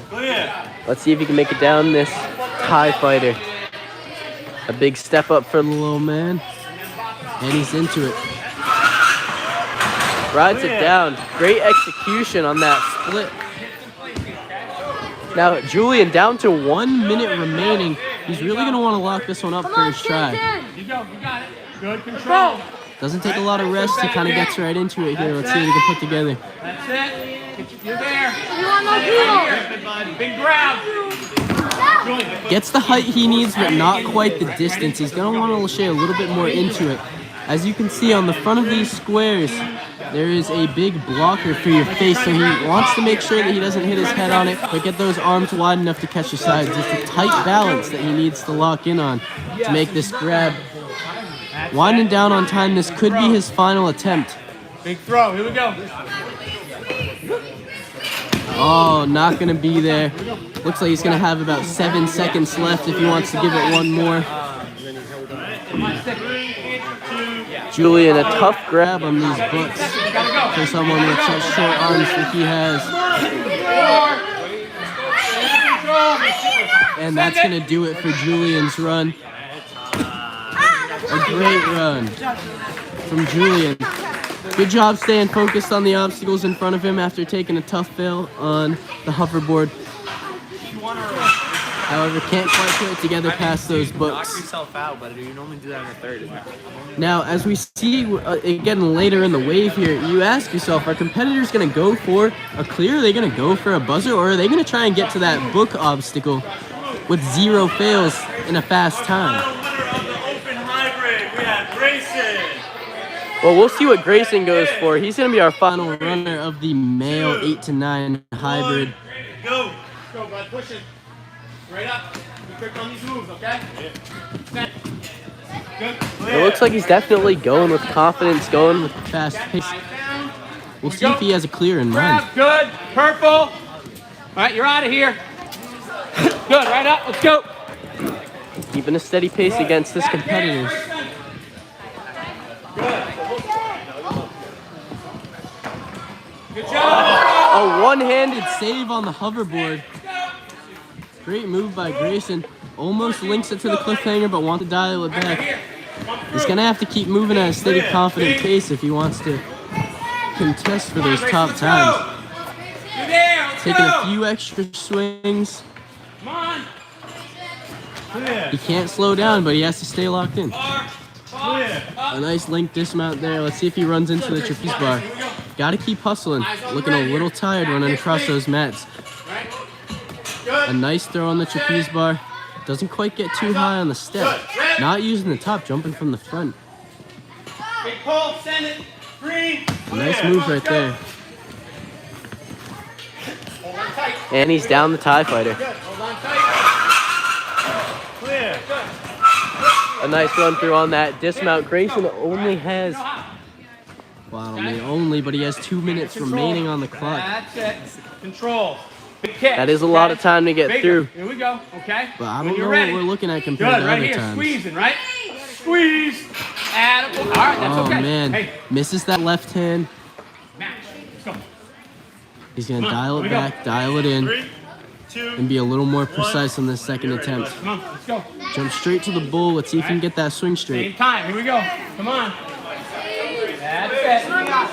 Clear. Let's see if he can make it down this TIE fighter. A big step up for the little man. And he's into it. Rides it down. Great execution on that split. Now, Julian down to 1 minute remaining. He's really going to want to lock this one up for his try. You go. You got it. Good control. Doesn't take a lot of rest. He kind of gets right into it here. Let's see what he can put together. That's it. You're there. You want no people? Big grab. Gets the height he needs, but not quite the distance. He's going to want to lachey a little bit more into it. As you can see on the front of these squares, there is a big blocker for your face, so he wants to make sure that he doesn't hit his head on it, but get those arms wide enough to catch the sides. It's a tight balance that he needs to lock in on to make this grab. Winding down on time, this could be his final attempt. Big throw. Here we go. Oh, not gonna be there. Looks like he's gonna have about 7 seconds left if he wants to give it one more. Julian, a tough grab on these books for someone with such short arms that he has. And that's gonna do it for Julian's run. A great run from Julian. Good job staying focused on the obstacles in front of him after taking a tough fail on the hoverboard. However, can't quite put it together past those books. yourself out, but you normally do that in the third. Now, as we see again later in the wave here, you ask yourself, are competitors going to go for a clear? Are they going to go for a buzzer? Or are they going to try and get to that book obstacle with 0 fails in a fast time? Final winner of the open hybrid, we have Grayson. Well, we'll see what Grayson goes for. He's going to be our final runner of the male 8 to 9 hybrid. Go. Go, bud. Push it. Right up. Be quick on these moves, okay? Good. It looks like he's definitely going with confidence, going with fast pace. We'll see if he has a clear in mind. Grab. Good. Purple. All right, you're out of here. Good. Right up. Let's go. Keeping a steady pace against his competitors. Good job. A one-handed save on the hoverboard. Great move by Grayson. Almost links it to the cliffhanger, but wants to dial it back. He's going to have to keep moving at a steady, confident pace if he wants to contest for those top times. You're there. Let's Taking a go. few extra swings. Come on. Clear. He can't slow down, but he has to stay locked in. Clear. A nice link dismount there. Let's see if he runs into the trapeze bar. Got to keep hustling. Looking a little tired running across those mats. A nice throw on the trapeze bar. Doesn't quite get too high on the step. Not using the top, jumping from the front. Big pull. Send it. Green. A nice move right there. Hold on tight. And he's down the TIE fighter. Good. Hold on tight. Clear. A nice run through on that dismount. Grayson only has, well, I don't mean only, but he has 2 minutes remaining on the clock. That's it. Control. Big kick. That is a lot of time to get Bigger. through. Here we go. Okay. But I When don't you're know ready. what we're looking at compared Good. to Right other here. times. Squeezing. Right. Squeeze. Attaboy. All right. That's Oh okay. man, Hey. misses that left hand. Match. Let's go. He's gonna Come on, dial here it we go. back, dial it in, 3, 2, and be a little more precise on this second attempt. Come on. Let's go. Jump straight to the bull. Let's see if he can get that swing straight. Same time. Here we go. Come on.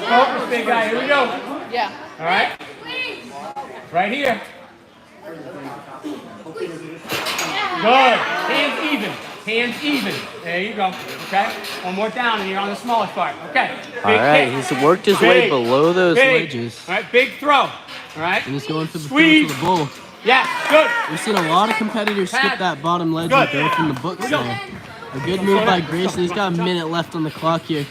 Focus, big guy. Here we go. Yeah. All right. Right here. Good. Hands even. Hands even. There you go. Okay. One more down, and you're on the smallest part. Okay. Big All right, kick. he's worked his way below those Big. ledges. All right. Big throw. All right. And he's going for the Squeeze. throw for the bowl. Yes. Good. We've seen a lot of competitors skip that bottom ledge and go from the books there. A good move by Grayson. He's got a minute left on the clock here.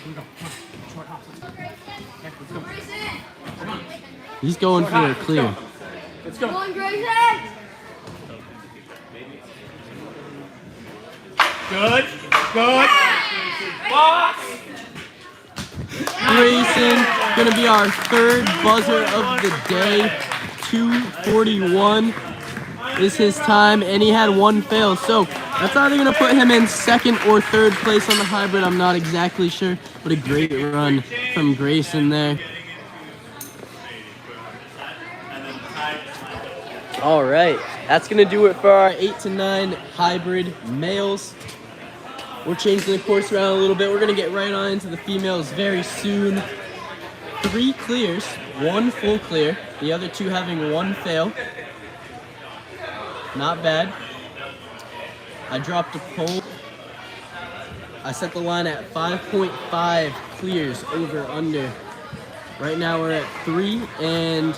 He's going for a clear. Let's go. Come on, Grayson! Good. Good. Box. Grayson, gonna be our third buzzer of the day. 2:41 is his time, and he had one fail. So that's either gonna put him in second or third place on the hybrid. I'm not exactly sure, but a great run from Grayson there. All right, that's gonna do it for our 8 to 9 hybrid males. We're changing the course around a little bit. We're gonna get right on into the females very soon. 3 clears, 1 full clear, the other 2 having 1 fail. Not bad. I dropped a poll. I set the line at 5.5 clears over under. Right now we're at 3, and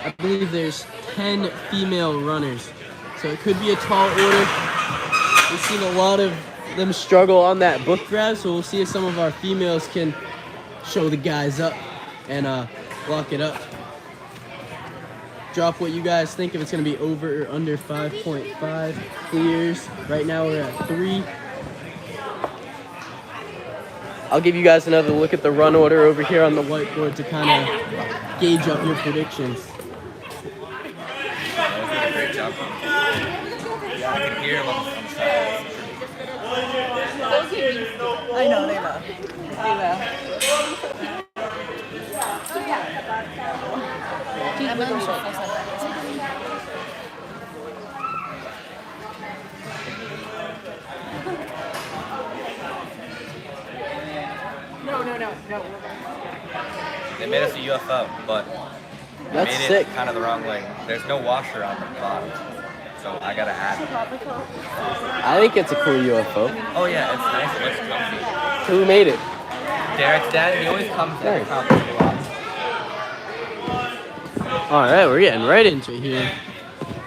I believe there's 10 female runners. So it could be a tall order. We've seen a lot of them struggle on that book grab, so we'll see if some of our females can show the guys up and lock it up. Drop what you guys think, if it's gonna be over or under 5.5 clears. Right now we're at 3. I'll give you guys another look at the run order over here on the whiteboard to kind of gauge up your predictions. Great job. Yeah, I can hear him on the side. I know they will. They will. No. They made us a UFO, but That's made sick. it kind of the wrong way. There's no washer on the bottom, so I gotta add it. I think it's a cool UFO. Oh yeah, it's nice. It looks comfy. Who made it? Derek's dad, he always comes in. Nice. All right, we're getting right into it here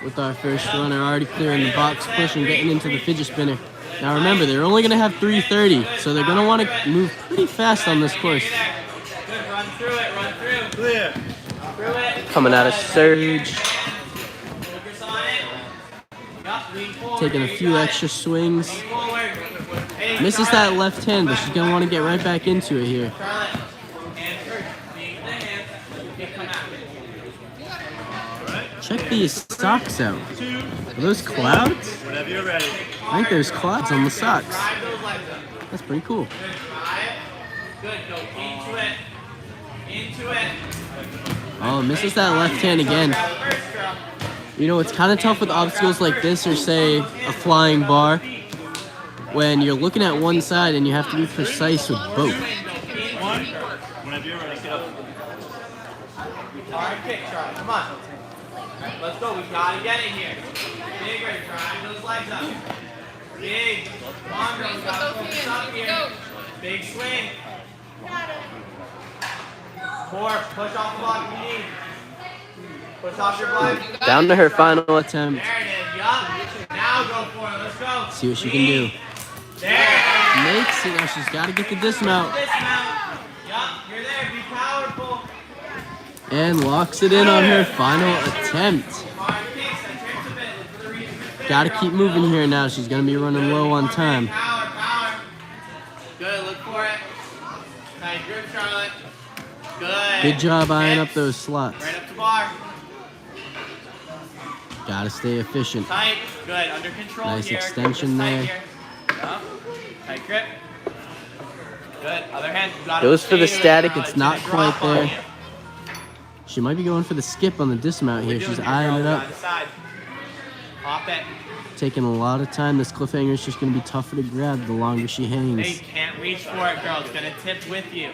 with our first runner already clearing the box push and getting into the fidget spinner. Now remember, they're only going to have 3:30, so they're going to want to move pretty fast on this course. Good, run through it, run through. Clear. Through it. Coming out of surge, Focus on it. Yup, lean forward. taking a few extra swings. Lean forward. Hey, Misses Charlotte. that left hand, but she's going to want to get right back into it here. Charlotte. Hand first. Lean the hands. Okay, come out. Check these socks out. Are those clouds? Whenever you're ready. I think there's clouds on the socks. Drive those legs up. That's pretty cool. Good, drive. Good, go into it. Into it. Oh, misses that left hand again. First girl. You know, it's kind of tough with obstacles like this, or say a flying bar, when you're looking at one side and you have to be precise with both. Whenever you're ready, get up. Hard kick, Charlie. Come on. Alright, let's go. We gotta get it here. Bigger. Drive those legs up. Big. Longer. We gotta focus up here. Big swing. Four. Push off the block if you need. Push off your block. Down to her final attempt. There it is. Yup. Now go for it. Let's go. See what she can do. There. Makes it. Now she's got to get the dismount. Dismount. Yup. You're there. Be powerful. And locks it in on her final attempt. Hard kicks. That trips a bit. Look for the reason for spin. Got to keep moving here now. She's going to be running low on time. Power, power. Good, look for it. Tight grip, Charlotte. Good. Good job eyeing up Hips. those slots. Right up to bar. Got to stay efficient. Tight. Good, under control Nice here. extension Keep this tight there. here. Yup. Tight grip. Good, other hand. You got Goes for the stay static. there. It's gonna not quite drop on there. you. She might be going for the skip on the dismount here. What are we She's doing here, eyeing girl? it up. On the side. Hop it. Taking a lot of time. This cliffhanger is just going to be tougher to grab the longer she Hey, you hangs. can't reach for it, girl. It's gonna tip with you.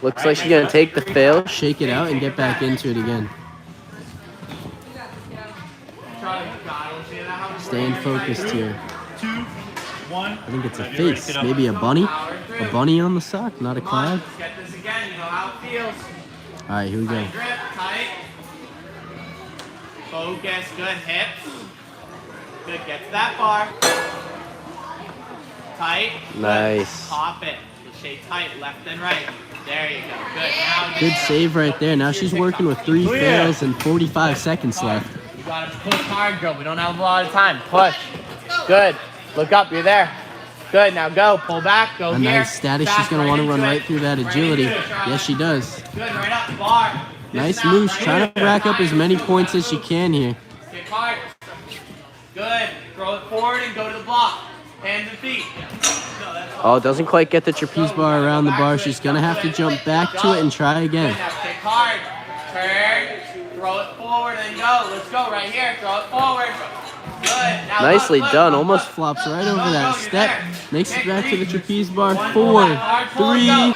Looks like she's gonna take the fail, shake it out, and get back into it again. Staying focused here. 2, 1. I think it's a face, maybe a bunny. A bunny on the sock, not a cloud. Get this again, you know how it feels. All right, here we go. Tight grip, tight. Focus, good hips. Good, get to that bar. Tight. Nice. Pop it. Shake tight, left and right. There you go. Good. Now Good save right there. Now she's working with 3 fails and 45 seconds left. you gotta push hard, girl. We don't have a lot of time. Push. Good. Look up, you're there. Good, now go. Pull back, go A here. nice status. She's going to want to run right through that agility. Yes, she does. Good, right up, bar. Nice moves. Trying to rack up as many points as she can here. Kick hard. Good. Throw it forward and go to the block. Hands and feet. Oh, doesn't quite get the trapeze bar around the bar. She's going to have to jump back to it and try again. Now kick hard. Turn. Throw it forward and go. Let's go right here. Throw it forward. Good. Now Nicely look. done. Almost flops right over that step. Makes it back to the trapeze bar. 4, 3,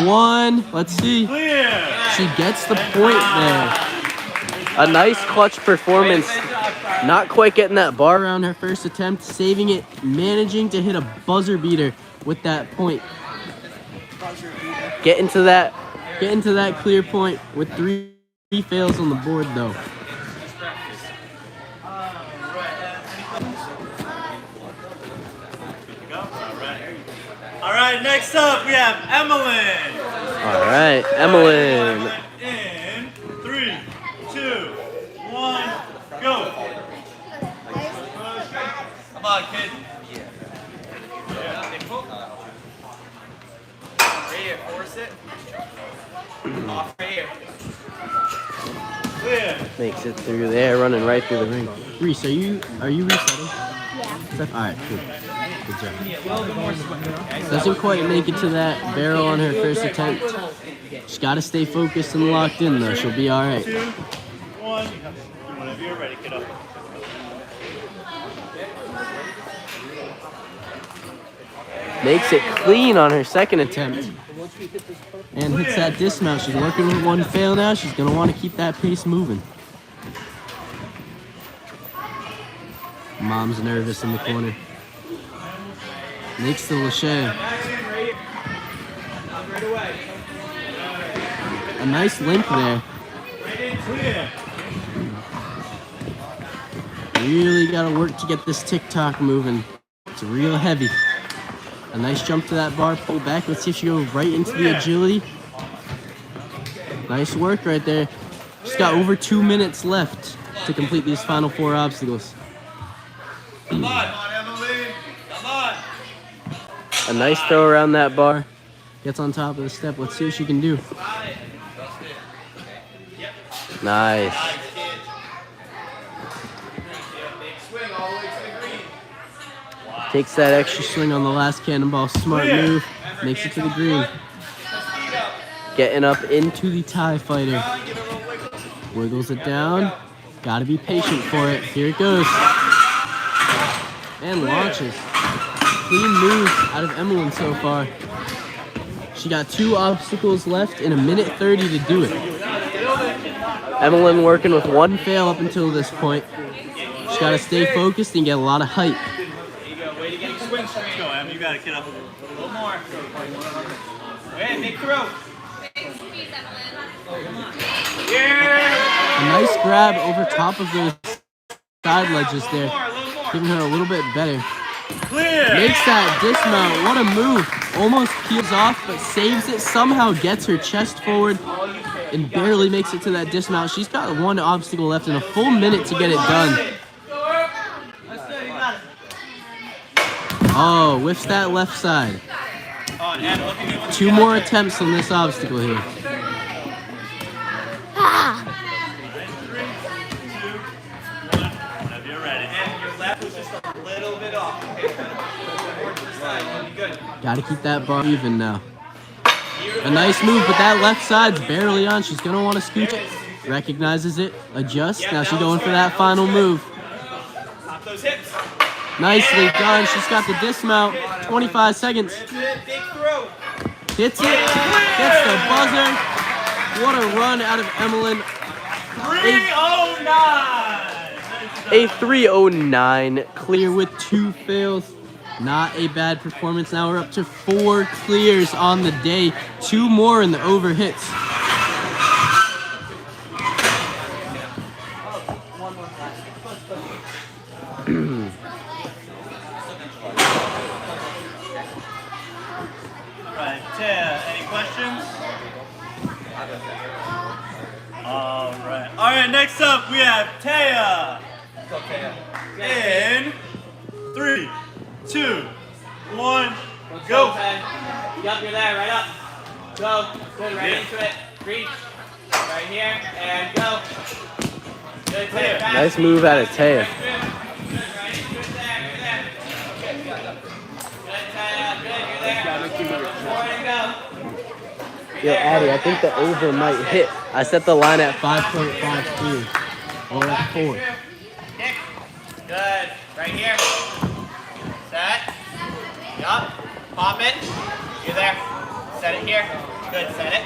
2, 1. Let's see. She gets the point there. A nice clutch performance. Not quite getting that bar around her first attempt. Saving it. Managing to hit a buzzer beater with that point. Get into that clear point with 3 fails on the board though. All right, next up we have Emilyn. All right, Emilyn. In 3, 2, 1, go. Come on, kid. Right here, force it. Off right here. Clear. Makes it through there, running right through the ring. Reese, are you resetting? Yeah. All right, cool. Good job. Doesn't quite make it to that barrel on her first attempt. She's got to stay focused and locked in though. She'll be all right. 2, 1. Whenever you're ready, kiddo. Makes it clean on her second attempt. And hits that dismount. She's working with 1 fail now. She's going to want to keep that pace moving. Mom's nervous in the corner. Makes the lachey. A nice link there. Really got to work to get this TikTok moving. It's real heavy. A nice jump to that bar, pull back. Let's see if she goes right into the agility. Nice work right there. She's got over 2 minutes left to complete these final 4 obstacles. Come on, Emily. Come on. A nice throw around that bar. Gets on top of the step. Let's see what she can do. Nice. Takes that extra swing on the last cannonball. Smart move. Makes it to the green. Getting up into the TIE fighter. Wiggles it down. Gotta be patient for it. Here it goes. And launches. Clean moves out of Emilyn so far. She got 2 obstacles left in 1:30 to do it. Emilyn working with 1 fail up until this point. She's got to stay focused and get a lot of height. Let's go, Em. You got to get up a little more. Wait, big throw. A nice grab over top of those side ledges there. Giving her a little bit better. Makes that dismount. What a move. Almost peels off, but saves it. Somehow gets her chest forward and barely makes it to that dismount. She's got 1 obstacle left and a full minute to get it done. Oh, whiffs that left side. 2 more attempts on this obstacle here. Whenever you're ready. And your left was just a little bit off. Got to keep that bar even now. A nice move, but that left side's barely on. She's going to want to scooch it. Recognizes it. Adjusts. Now she's going for that final move. Pop those hips. Nicely done. She's got the dismount. 25 seconds. Big throw. Hits it. Gets the buzzer. What a run out of Emilyn. 309. A 309 clear with 2 fails. Not a bad performance. Now we're up to 4 clears on the day. 2 more in the over hits. Right, Taya, any questions? All right, next up we have Taya. In 3, 2, 1, go. Yup, you're there, right up. Go. Good, right into it. Reach. Right here, and go. Good, Taya. Nice move out of Taya. Good, right into it there. You're there. Good, Taya. Good, you're there. Forward and go. Yo, Addy, I think the over might hit. I set the line at 5.53. Or at 4. Kick. Good. Right here. Set. Yup. Pop it. You're there. Set it here. Good. Set it.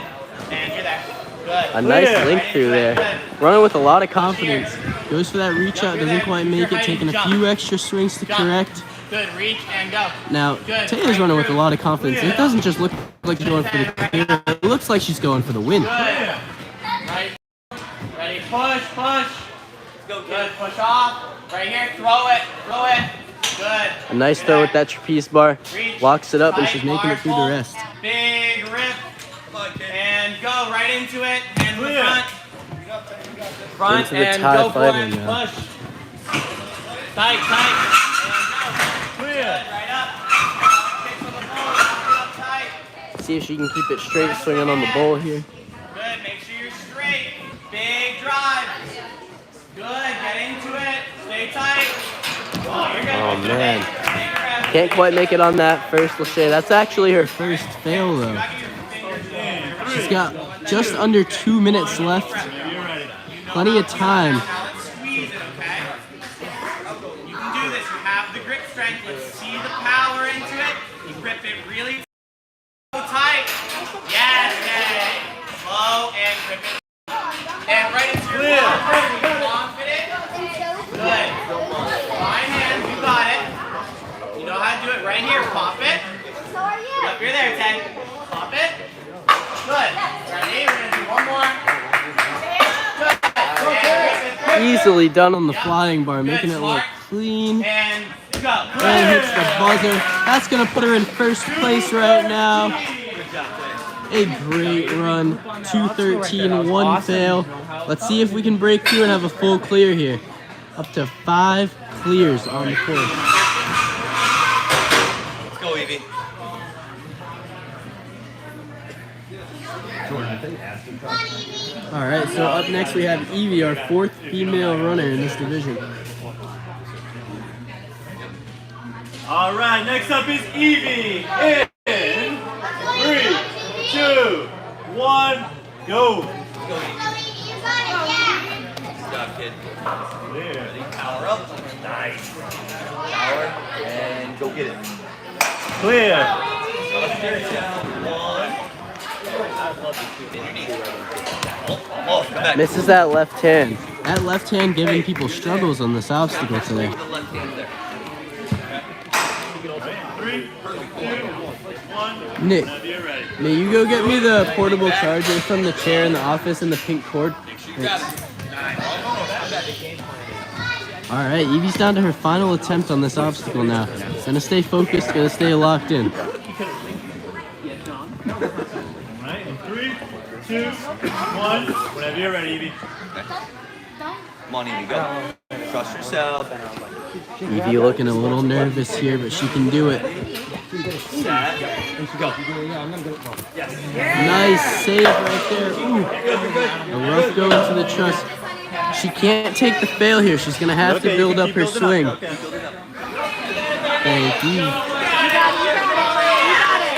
And you're there. Good. A nice link through there. Running with a lot of confidence. Goes for that reach out, doesn't quite make it. Taking a few extra swings to correct. Good. Reach and go. Now, Taya's running with a lot of confidence. It doesn't just look like she's going for the clear. It looks like she's going for the win. Good. Right. Ready. Push. Push. Good. Push off. Right here. Throw it. Throw it. Good. A nice throw with that trapeze bar. Locks it up and she's making it through the rest. Big rip. And go right into it. And the front. Front Into the and tie go for fighting it. now. Push. Tight, tight. And go. Good. Right up. Kick from the ball. Up tight. See if she can keep it straight, swinging on the bowl here. Good. Make sure you're straight. Big drive. Good. Get into it. Stay tight. Oh, you're good. Oh, man. Can't quite make it on that first Lachey. That's actually her first fail, though. She's got just under 2 minutes left. Plenty of time. Now let's squeeze it, okay? You can do this. You have the grip strength. Let's see the power into it. You grip it really tight. Yes, okay. Slow and grip it. And right into your confident. Good. Fine hands. You got it. You know how to do it right here. Pop it. Yep, you're there, Ted. Pop it. Good. Ready? We're going to do one more. Good. Easily done on the flying bar, making it look clean. And go. And hits the buzzer. That's going to put her in first place right now. A great run. 213, 1 fail. Let's see if we can break through and have a full clear here. Up to 5 clears on the course. Let's go, Evie. All right, so up next we have Evie, our 4th female runner in this division. All right, next up is Evie. In 3, 2, 1, go. Good job, kid. Clear. Power up. Nice. Power. And go get it. Clear. Oh, come back. Misses that left hand. That left hand giving people struggles on this obstacle today. The left hand there. 3, 2, 1. Nick, Whenever you're ready. may you go get me the portable charger from the chair in the office and the pink cord? Thanks. All right, Evie's down to her final attempt on this obstacle now. Gonna stay focused, gonna stay locked in. All right, in 3, 2, 1. Whenever you're ready, Evie. Come on, Evie, go. Trust yourself. Evie looking a little nervous here, but she can do it. Set. Go. Nice save right there. Ooh. A rough go into the truss. She can't take the fail here. She's gonna have to build up her swing. Thank you.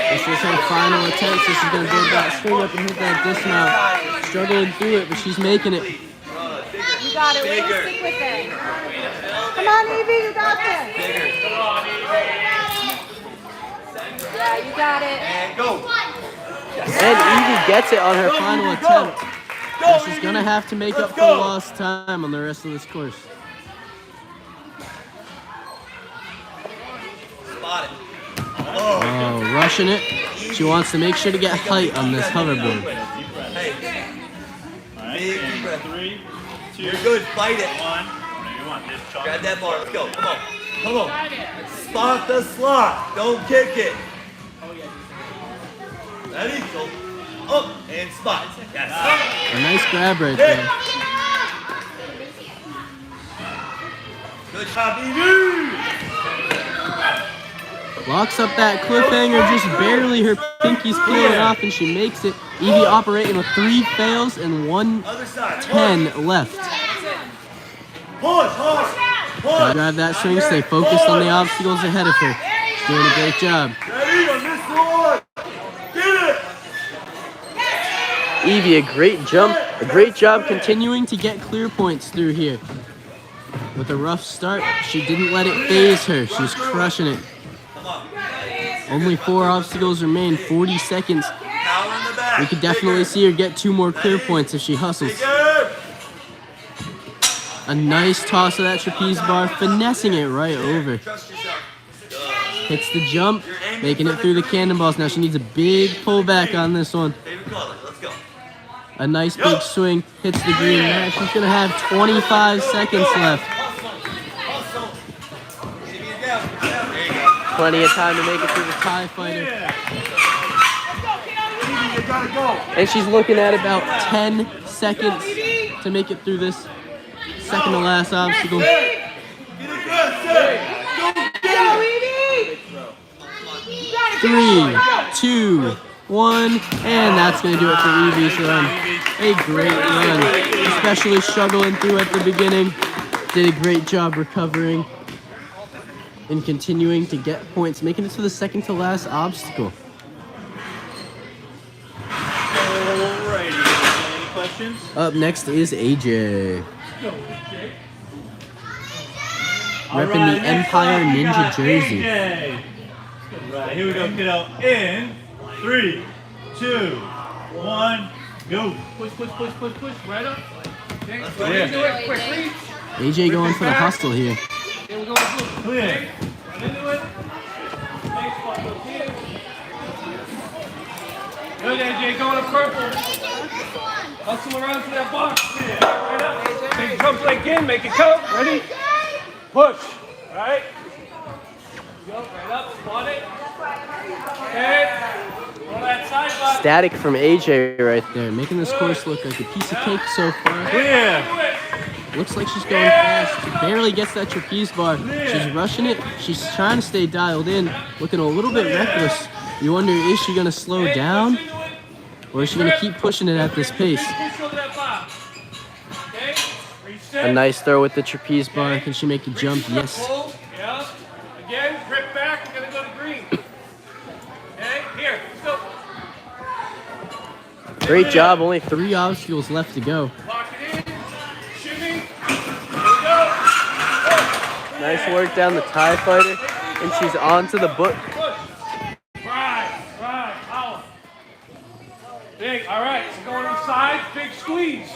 This is her final attempt, so she's gonna build that swing up and hit that dismount. Struggling through it, but she's making it. You got it. Way to stick with it. Come on, Evie. You got this. Yeah, you got it. And go. And Evie gets it on her final attempt. And she's going to have to make up for lost time on the rest of this course. Spot it. Oh, rushing it. She wants to make sure to get height on this hoverboard. Hey. Big deep breath. 3, 2, You're good. Fight it. 1. You want this shot? Grab that bar. Let's go. Come on. Come on. Spot the slot. Don't kick it. Ready? Go up and spot. Yes. A nice grab right there. Good job, Evie. Locks up that cliffhanger, just barely. Her pinky's peeling off, and she makes it. Evie operating with 3 fails and 1:10 left. Push, push, push. Drive that swing, stay focused on the obstacles ahead of her. She's doing a great job. Ready on this one. Get it. Evie, a great jump, a great job continuing to get clear points through here. With a rough start, she didn't let it phase her. She's crushing it. Only 4 obstacles remain, 40 seconds. Power in the back. We could definitely see her get 2 more clear points if she hustles. A nice toss of that trapeze bar, finessing it right over. Trust yourself. Hits the jump, making it through the cannonballs. Now she needs a big pullback on this one. Favorite color. Let's go. A nice big swing, hits the green mat. She's gonna have 25 seconds left. There you go. Plenty of time to make it through the TIE fighter. You gotta go. And she's looking at about 10 seconds to make it through this second to last obstacle. Get aggressive. Go get it. 3, 2, 1, and that's going to do it for Evie's run. A great run, especially struggling through at the beginning. Did a great job recovering and continuing to get points, making it to the second to last obstacle. Alrighty. Any questions? Up next is AJ. Repping the Empire Ninja jersey. Right, here we go, kiddo. In 3, 2, 1, go. Push, push, push, push, push. Right up. Okay. Clear. Do it. Quick, reach. AJ going for the hustle here. Here we go. Clear. Run into it. Thanks, Papa. Good, AJ. Going to purple. Hustle around to that box. Right up. Big jump leg in. Make it count. Ready? Push. All right. Go. Right up. Spot it. Okay. Roll that side block. Static from AJ right there, making this course look like a piece of cake so far. Clear. Looks like she's going fast. She barely gets that trapeze bar. She's rushing it. She's trying to stay dialed in, looking a little bit reckless. You wonder, is she going to slow down? Or is she going to keep pushing it at this pace? A nice throw with the trapeze bar. Can she make the jump? Yes. Yeah. Again, grip back. We're going to go to green. Okay, here. Let's go. Great job. Only 3 obstacles left to go. Lock it in. Shimmy. Here we go. Nice work down the TIE fighter. And she's on to the book. Push. Right. Power. Big. All right. So going inside. Big squeeze.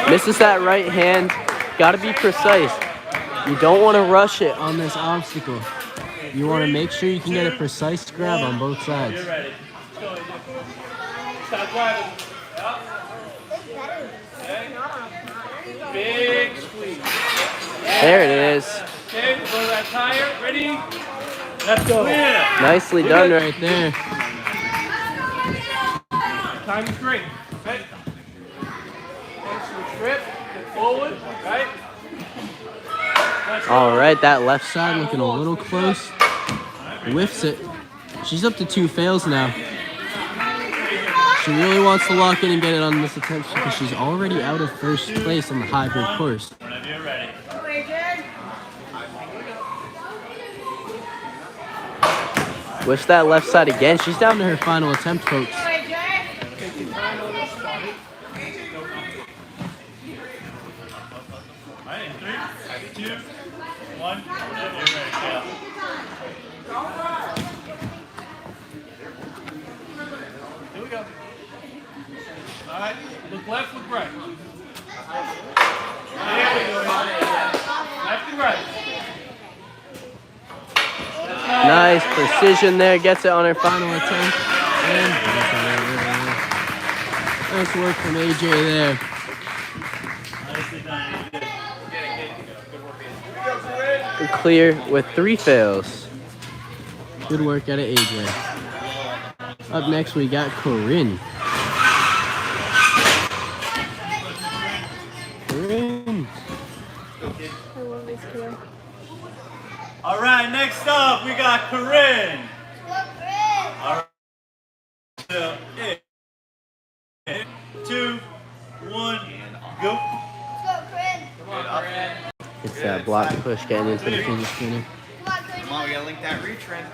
Misses that right hand. Got to be precise. You don't want to rush it on this obstacle. You want to make sure you can get a precise grab on both sides. You're ready. Let's go, AJ. Stop driving. Yep. Okay. Big squeeze. There it is. Okay, we'll go to that tire. Ready? Let's go. Nicely done right there. Time is great. Right? Okay, switch grip. Get forward. Right? All right, that left side looking a little close. Whiffs it. She's up to 2 fails now. She really wants to lock in and get it on this attempt because she's already out of first place on the hybrid course. Whenever you're ready. Whiffs that left side again. She's down to her final attempt, folks. Alright, in 3, 2, 1. Whenever you're ready, kiddo. Look left, look right. Left and right. Nice precision there. Gets it on her final attempt. And nice work from AJ there. Clear with 3 fails. Good work out of AJ. Up next, we got Karin. Karin. All right, next up, we got Karin. All right. 2, 1, go. It's that block push getting into the finish spinner. Come on, we gotta link that reach, Ren.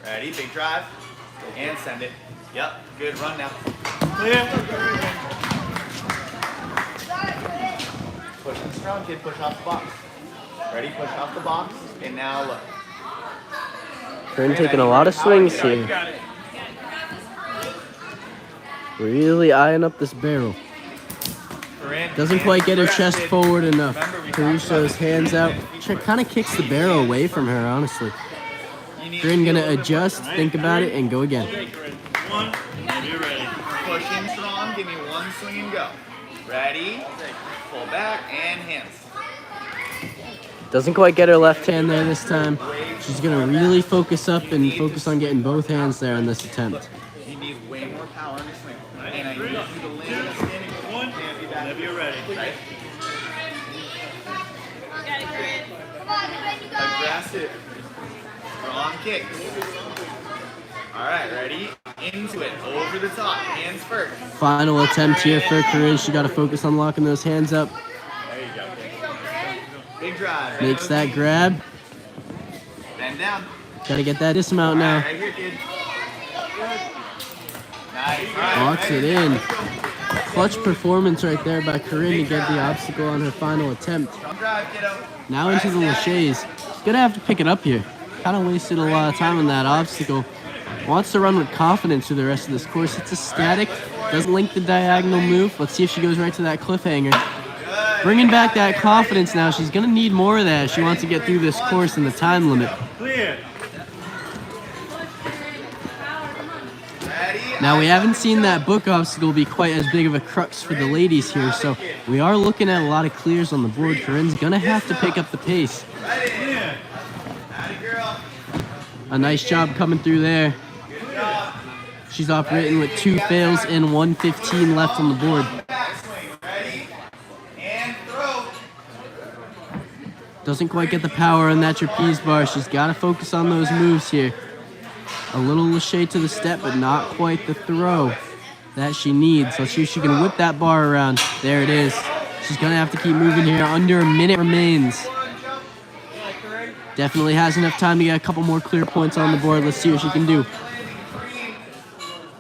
Ready, big drive. And send it. Yep, good run now. Clear. Push this round, kid, push off the box. Ready, push off the box. And now look. Karin taking a lot of swings here. Really eyeing up this barrel. Doesn't quite get her chest forward enough. Caruso's hands out. Kind of kicks the barrel away from her, honestly. Karin gonna adjust, think about it, and go again. 1, and you're ready. Push in strong, give me 1 swing and go. Ready, pull back, and hands. Doesn't quite get her left hand there this time. She's gonna really focus up and focus on getting both hands there in this attempt. You need way more power in your swing. And I need you to land a standing 1, whenever you're ready. right? Aggressive. Strong kicks. All right, ready? Into it, over the top, hands first. Final attempt here for Karin. She gotta focus on locking those hands up. There you go. Big drive. Makes that grab. Bend down. Gotta get that dismount now. Right here, kid. Nice. Locks it in. Clutch performance right there by Karin to get the obstacle on her final attempt. Strong drive, kiddo. Now into the laches. She's gonna have to pick it up here. Kind of wasted a lot of time on that obstacle. Wants to run with confidence through the rest of this course. It's a static, doesn't link the diagonal move. Let's see if she goes right to that cliffhanger. Bringing back that confidence now. She's gonna need more of that if she wants to get through this course in the time limit. Clear. Now we haven't seen that book obstacle be quite as big of a crux for the ladies here, so we are looking at a lot of clears on the board. Karin's gonna have to pick up the pace. Clear. A nice job coming through there. She's operating with 2 fails and 1:15 left on the board. Doesn't quite get the power on that trapeze bar. She's got to focus on those moves here. A little lache to the step, but not quite the throw that she needs. Let's see if she can whip that bar around. There it is. She's going to have to keep moving here. Under a minute remains. Definitely has enough time to get a couple more clear points on the board. Let's see what she can do.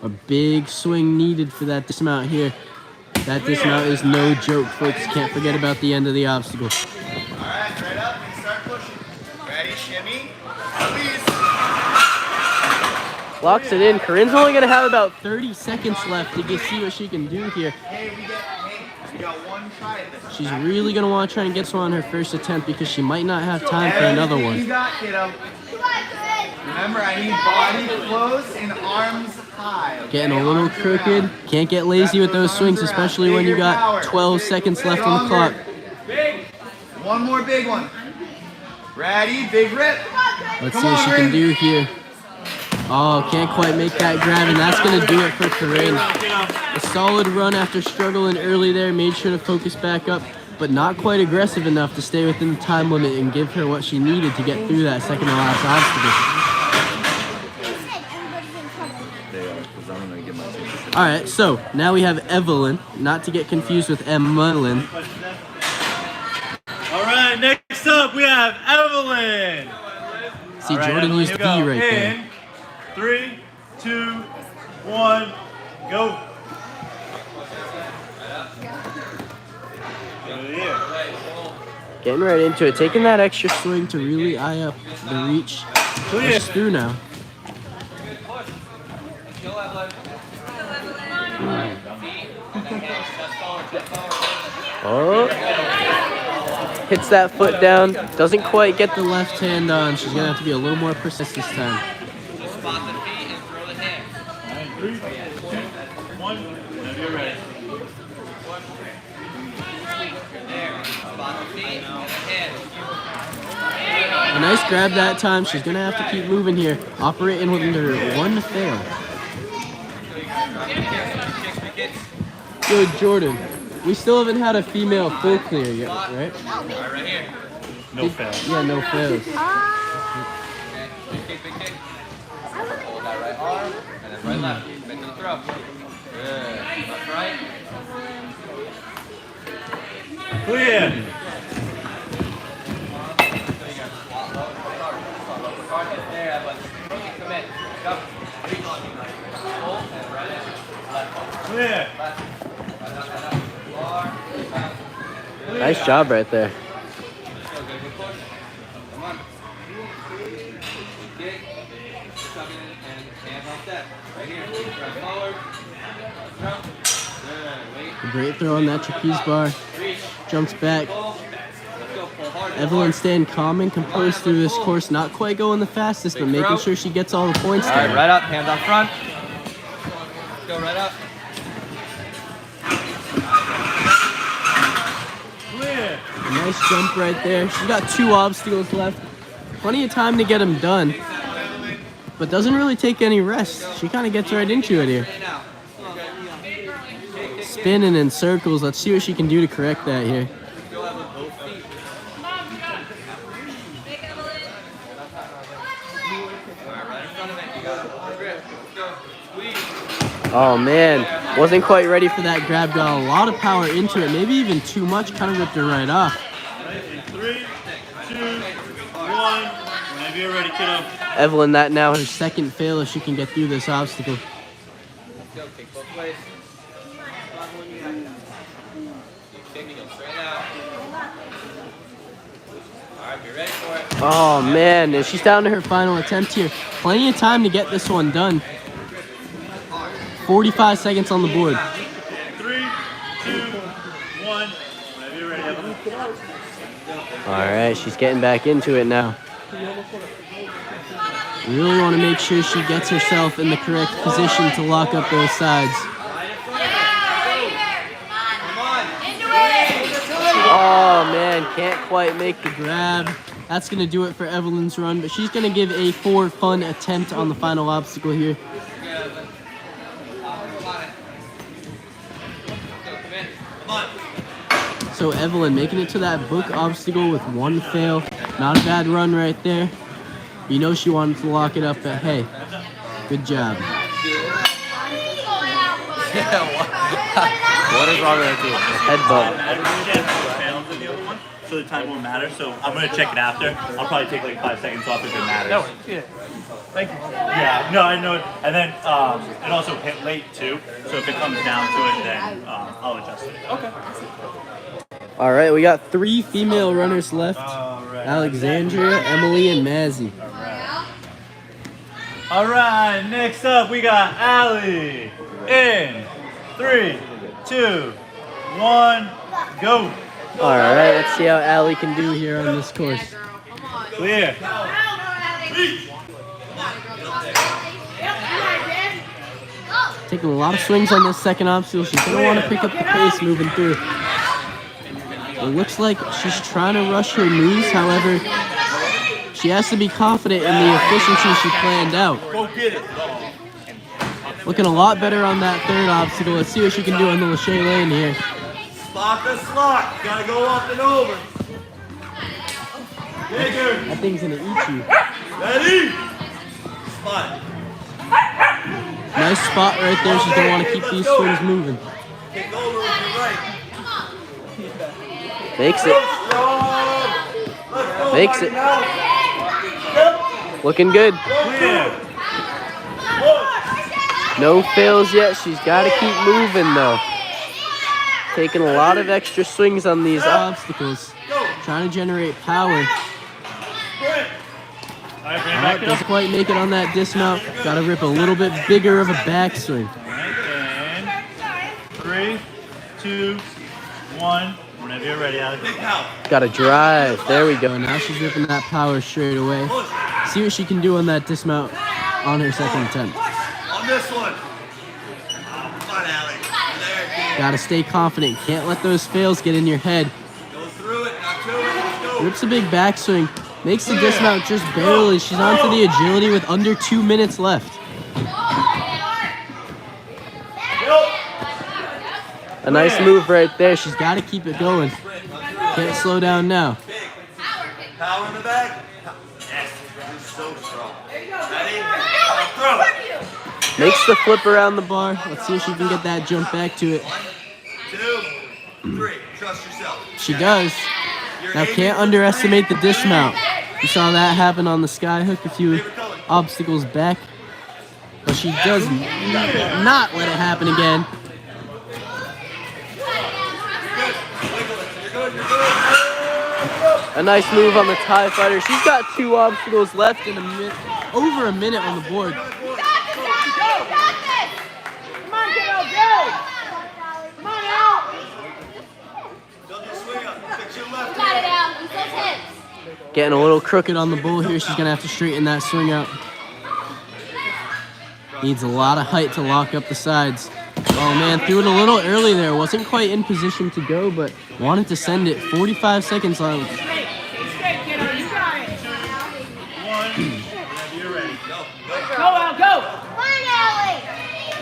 A big swing needed for that dismount here. That dismount is no joke, folks. Can't forget about the end of the obstacle. All right, straight up and start pushing. Ready, shimmy, release. Locks it in. Karin's only going to have about 30 seconds left to see what she can do here. We got 1 try at this. She's really going to want to try and get this one on her first attempt because she might not have time for another Everything one. You got, kiddo. Remember, I need body close and arms high. Okay? Getting a little crooked. Can't get lazy with those swings, especially when you got 12 seconds left on the clock. Big. 1 more big one. Ready, big rip. Let's see what she can do here. Oh, can't quite make that grab, and that's going to do it for Karin. A solid run after struggling early there. Made sure to focus back up, but not quite aggressive enough to stay within the time limit and give her what she needed to get through that second to last obstacle. All right, so now we have Evelyn, not to get confused with Emilyn. All right, next up we have Evelyn. See, Jordan used B right there. 3, 2, 1, go. Getting right into it, taking that extra swing to really eye up the reach. Push through now. Oh. Hits that foot down. Doesn't quite get the left hand on. She's going to have to be a little more precise this time. Just spot the feet and throw the hands. 3, 2, 1. Whenever you're ready. There. Spot the feet and the hands. A nice grab that time. She's going to have to keep moving here. Operating with under one fail. Good, Jordan. We still haven't had a female full clear yet, right? Right here. No fail. Yeah, no fails. Big kick, big kick. Hold that right arm, and then right left. Bend to the throw. Good. Left, right. Clear. There, Evelyn. Commit. Go. Reach. Pull, and right in. Left. Clear. Nice job right there. Come on. Kick. Tucking in and hands on step. Right here. Drive forward. Throw. Good. Wait. Great throw on that trapeze bar. Reach. Jumps back. Pull. Let's go. Pull hard. Evelyn staying calm and composed through this course. Not quite going the fastest, but making sure she gets all the points All right, there. right up, hands on front. Go right up. Clear. A nice jump right there. She's got 2 obstacles left. Plenty of time to get them done, but doesn't really take any rest. She kind of gets right into it here. Spinning in circles. Let's see what she can do to correct that here. Oh man, wasn't quite ready for that grab. Got a lot of power into it, maybe even too much. Kind of ripped her right off. 3, 2, 1. Whenever you're ready, kiddo. Evelyn, that now her second fail if she can get through this obstacle. Let's go. Kick both ways. Keep kicking. You'll straighten out. All right, be ready for it. Oh man, and she's down to her final attempt here. Plenty of time to get this one done. 45 seconds on the board. 3, 2, 1. Whenever you're ready, Evelyn. All right, she's getting back into it now. Really want to make sure she gets herself in the correct position to lock up those sides. Oh man, can't quite make the grab. That's going to do it for Evelyn's run, but she's going to give a fun attempt on the final obstacle here. So Evelyn making it to that book obstacle with 1 fail. Not a bad run right there. You know she wanted to lock it up, but hey, good job. What is wrong with that team? Headbutt. So the time won't matter. So I'm gonna check it after. I'll probably take like 5 seconds off if it matters. No, yeah. Thank you. Yeah, no, I know. And then it also hit late too. So if it comes down to it, then I'll adjust it. Okay. All right, we got 3 female runners left. Alexandria, Emily, and Mazy. All right, next up we got Ellie. In 3, 2, 1, go. All right, let's see how Ellie can do here on this course. Clear. Taking a lot of swings on this second obstacle. She's going to want to pick up the pace moving through. It looks like she's trying to rush her moves. However, she has to be confident in the efficiency she planned out. Go get it. Looking a lot better on that third obstacle. Let's see what she can do on the Lachey Lane here. Slot the slot. Gotta go up and over. Bigger. That thing's going to eat you. Ready? Spot. Nice spot right there. She's going to want to keep these swings moving. Kick over with your right. Makes it. Makes it. Looking good. Clear. No fails yet. She's got to keep moving though. Taking a lot of extra swings on these obstacles. Trying to generate power. Doesn't quite make it on that dismount. Got to rip a little bit bigger of a backswing. And 3, 2, 1. Whenever you're ready, Alex. Got a drive. There we go. Now she's ripping that power straight away. See what she can do on that dismount on her second attempt. On this one. Come on, Alex. There. Gotta stay confident. Can't let those fails get in your head. Go through it, not to it. Let's go. Rips a big backswing. Makes the dismount just barely. She's onto the agility with under 2 minutes left. A nice move right there. She's got to keep it going. Can't slow down now. Power in the back. Yes, you're so strong. Ready? Throw it. Makes the flip around the bar. Let's see if she can get that jump back to it. 1, 2, 3. Trust yourself. She does. Now can't underestimate the dismount. You saw that happen on the sky hook a few obstacles back. But she does not let it happen again. A nice move on the TIE Fighter. She's got 2 obstacles left in over a minute on the board. Come on, kiddo, go! Come on, out! Got it out. Use those hips. Getting a little crooked on the bull here. She's going to have to straighten that swing out. Needs a lot of height to lock up the sides. Oh man, threw it a little early there. Wasn't quite in position to go, but wanted to send it. 45 seconds on. Straight, kiddo, you got it. 1. Whenever you're ready. Go, Al, go! Come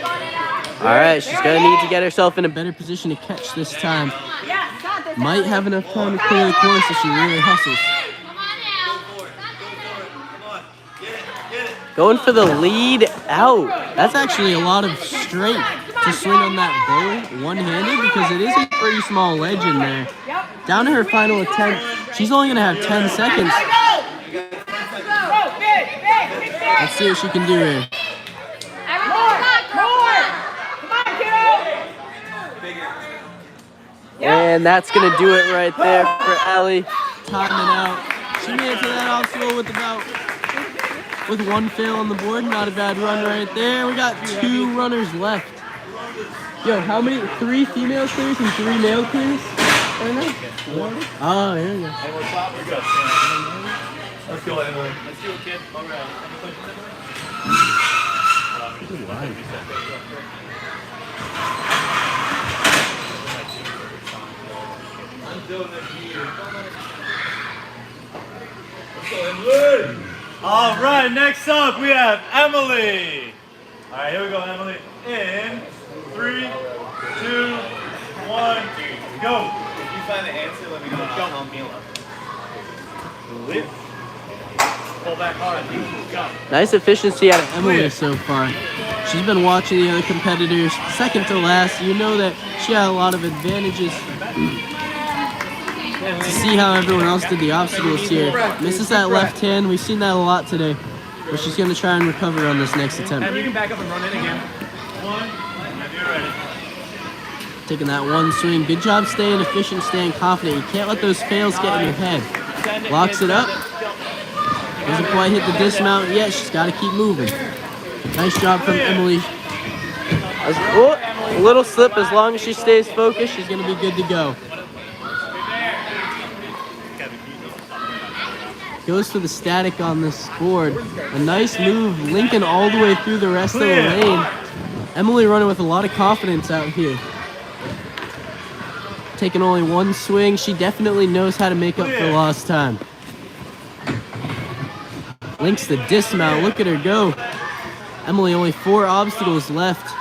on, Ellie. All right, she's going to need to get herself in a better position to catch this time. Yeah, got this. Might have enough time to clear the course if she really hustles. Come on, Al. Get it. Going for the lead out. That's actually a lot of strength to swing on that bow one-handed because it is a pretty small ledge in there. Down to her final attempt, she's only going to have 10 seconds. Let's see what she can do here. And that's going to do it right there for Ellie. Timing out. She made it to that obstacle with 1 fail on the board. Not a bad run right there. We got 2 runners left. Yo, how many? 3 female clears and 3 male clears? Oh, here we go. And we're top. We're good. Let's go, Evelyn. Let's do it, kid. All right. All right, next up we have Emily. All right, here we go, Emily. In 3, 2, 1, go. If you find the answer, let me know. I'll tell Mila. Pull back hard. Go. Nice efficiency out of Emily so far. She's been watching the other competitors, second to last. You know that she had a lot of advantages. To see how everyone else did the obstacles here. Misses that left hand. We've seen that a lot today. But she's going to try and recover on this next attempt. And you can back up and run in again. 1, whenever you're ready. Taking that 1 swing. Good job staying efficient, staying confident. You can't let those fails get in your head. Locks it up. Doesn't quite hit the dismount yet. She's got to keep moving. Nice job from Emily. A little slip. As long as she stays focused, she's going to be good to go. Goes for the static on this board. A nice move, linking all the way through the rest of the lane. Emily running with a lot of confidence out here. Taking only 1 swing. She definitely knows how to make up for lost time. Links the dismount. Look at her go. Emily only 4 obstacles left.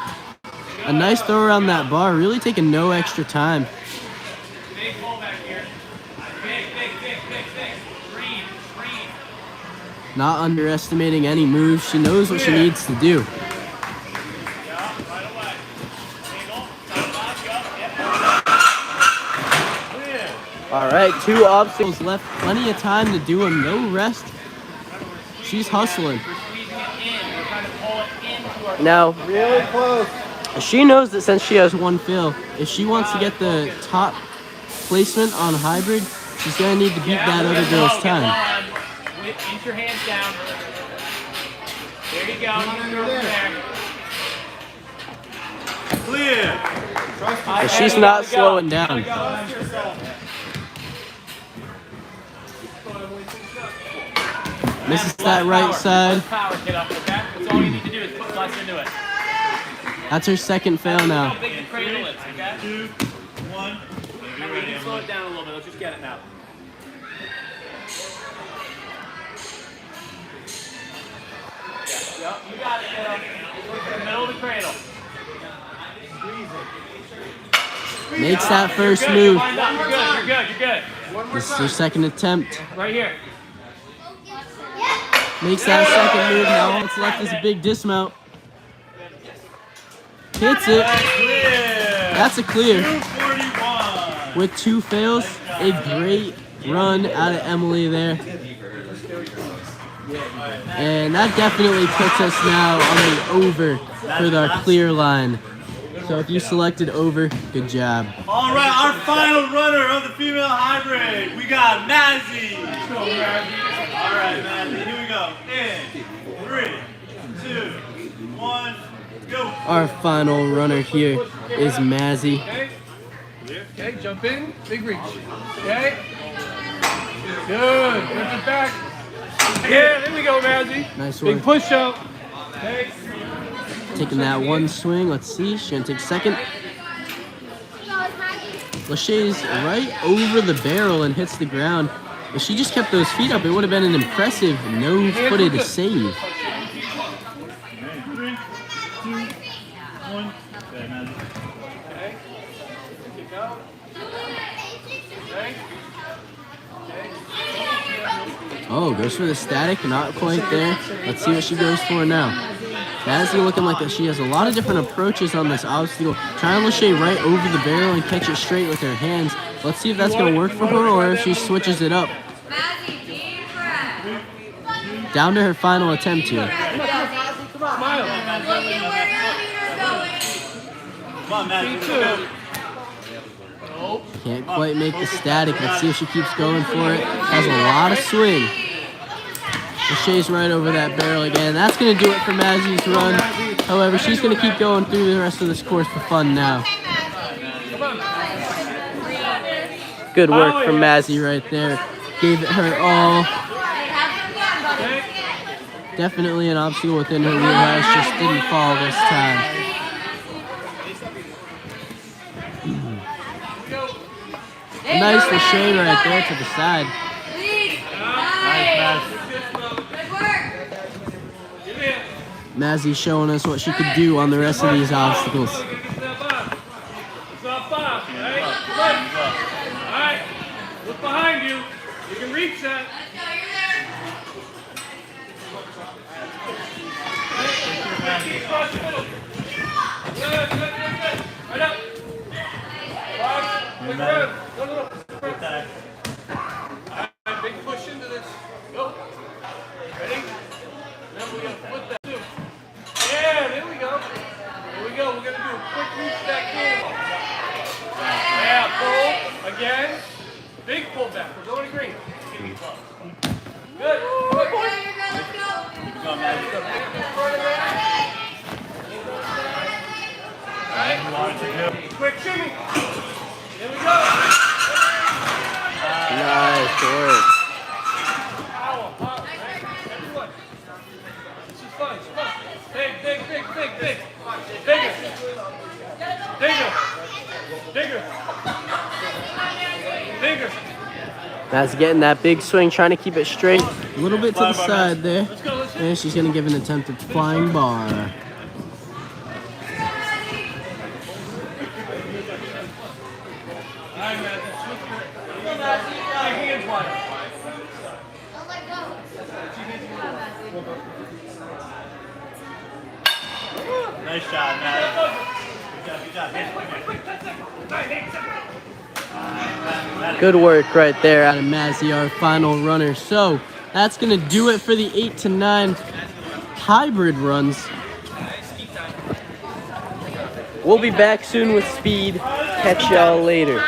A nice throw around that bar. Really taking no extra time. Not underestimating any moves. She knows what she needs to do. All right, 2 obstacles left. Plenty of time to do them. No rest. She's hustling. Now, really close. She knows that since she has 1 fail, if she wants to get the top placement on hybrid, she's going to need to beat that other girl's time. Get your hands down. There you go. Clear. But she's not slowing down. Misses that right side. Power, get up, okay? That's all you need to do is put less into it. That's her second fail now. How big the cradle is, okay? 2, 1. Be ready, Slow Emily. it down a little bit. Let's just get it now. Yep, you got it, kiddo. Look in the middle of the cradle. Makes that first Good, move. you're lined up. You're good, you're good, you're good. This is her second attempt. Right here. Makes that second move. Now all that's left is a big dismount. Hits it. Clear. That's a clear. 241. With 2 fails, a great run out of Emily there. And that definitely puts us now on an over for our clear line. So if you selected over, good job. All right, our final runner of the female hybrid. We got Mazy. All right, Mazy, here we go. In 3, 2, 1, go. Our final runner here is Mazy. Okay, jump in. Big reach. Okay. Good. Lift it back. Yeah, there we go, Mazy. Nice Big work. push out. Okay. Taking that one swing. Let's see. She's going to take second. Lachey's right over the barrel and hits the ground. If she just kept those feet up, it would have been an impressive no-footed save. 3, 2, 1. Okay, Mazy. Okay. Keep going. Okay. Oh, goes for the static. Not quite there. Let's see what she goes for now. Mazy looking like that she has a lot of different approaches on this obstacle. Trying Lachey right over the barrel and catch it straight with her hands. Let's see if that's going to work for her or if she switches it up. Down to her final attempt here. Smile. Come on, Mazy. Let's go. Can't quite make the static. Let's see if she keeps going for it. Has a lot of swing. Lachey's right over that barrel again. That's going to do it for Mazy's run. However, she's going to keep going through the rest of this course for fun now. Good work from Mazy right there. Gave it her all. Definitely an obstacle within her wheelhouse. Just didn't fall this time. A nice Lachey right there to the side. Mazy showing us what she could do on the rest of these obstacles. It's not fast, right? All right. Look behind you. You can reach that. Cross the middle. Good. Right up. Watch. Look around. No. All right, big push into this. Go. Ready? Then we're going to flip that too. Yeah, there we go. Here we go. We're going to do a quick reach back in. Yeah, pull. Again. Big pull back. We're going to green. Good. Good. Come on, Mazy. Quick shimmy. Here we go. Nice work. Power. Right? Everyone. This is fun. It's fun. Big. Bigger. Mazy getting that big swing, trying to keep it straight. A little bit to the side there. And she's going to give an attempt at flying bar. Nice shot, Mazy. Good job. Good work right there out of Mazy, our final runner. So that's going to do it for the 8 to 9 hybrid runs. We'll be back soon with speed. Catch y'all later.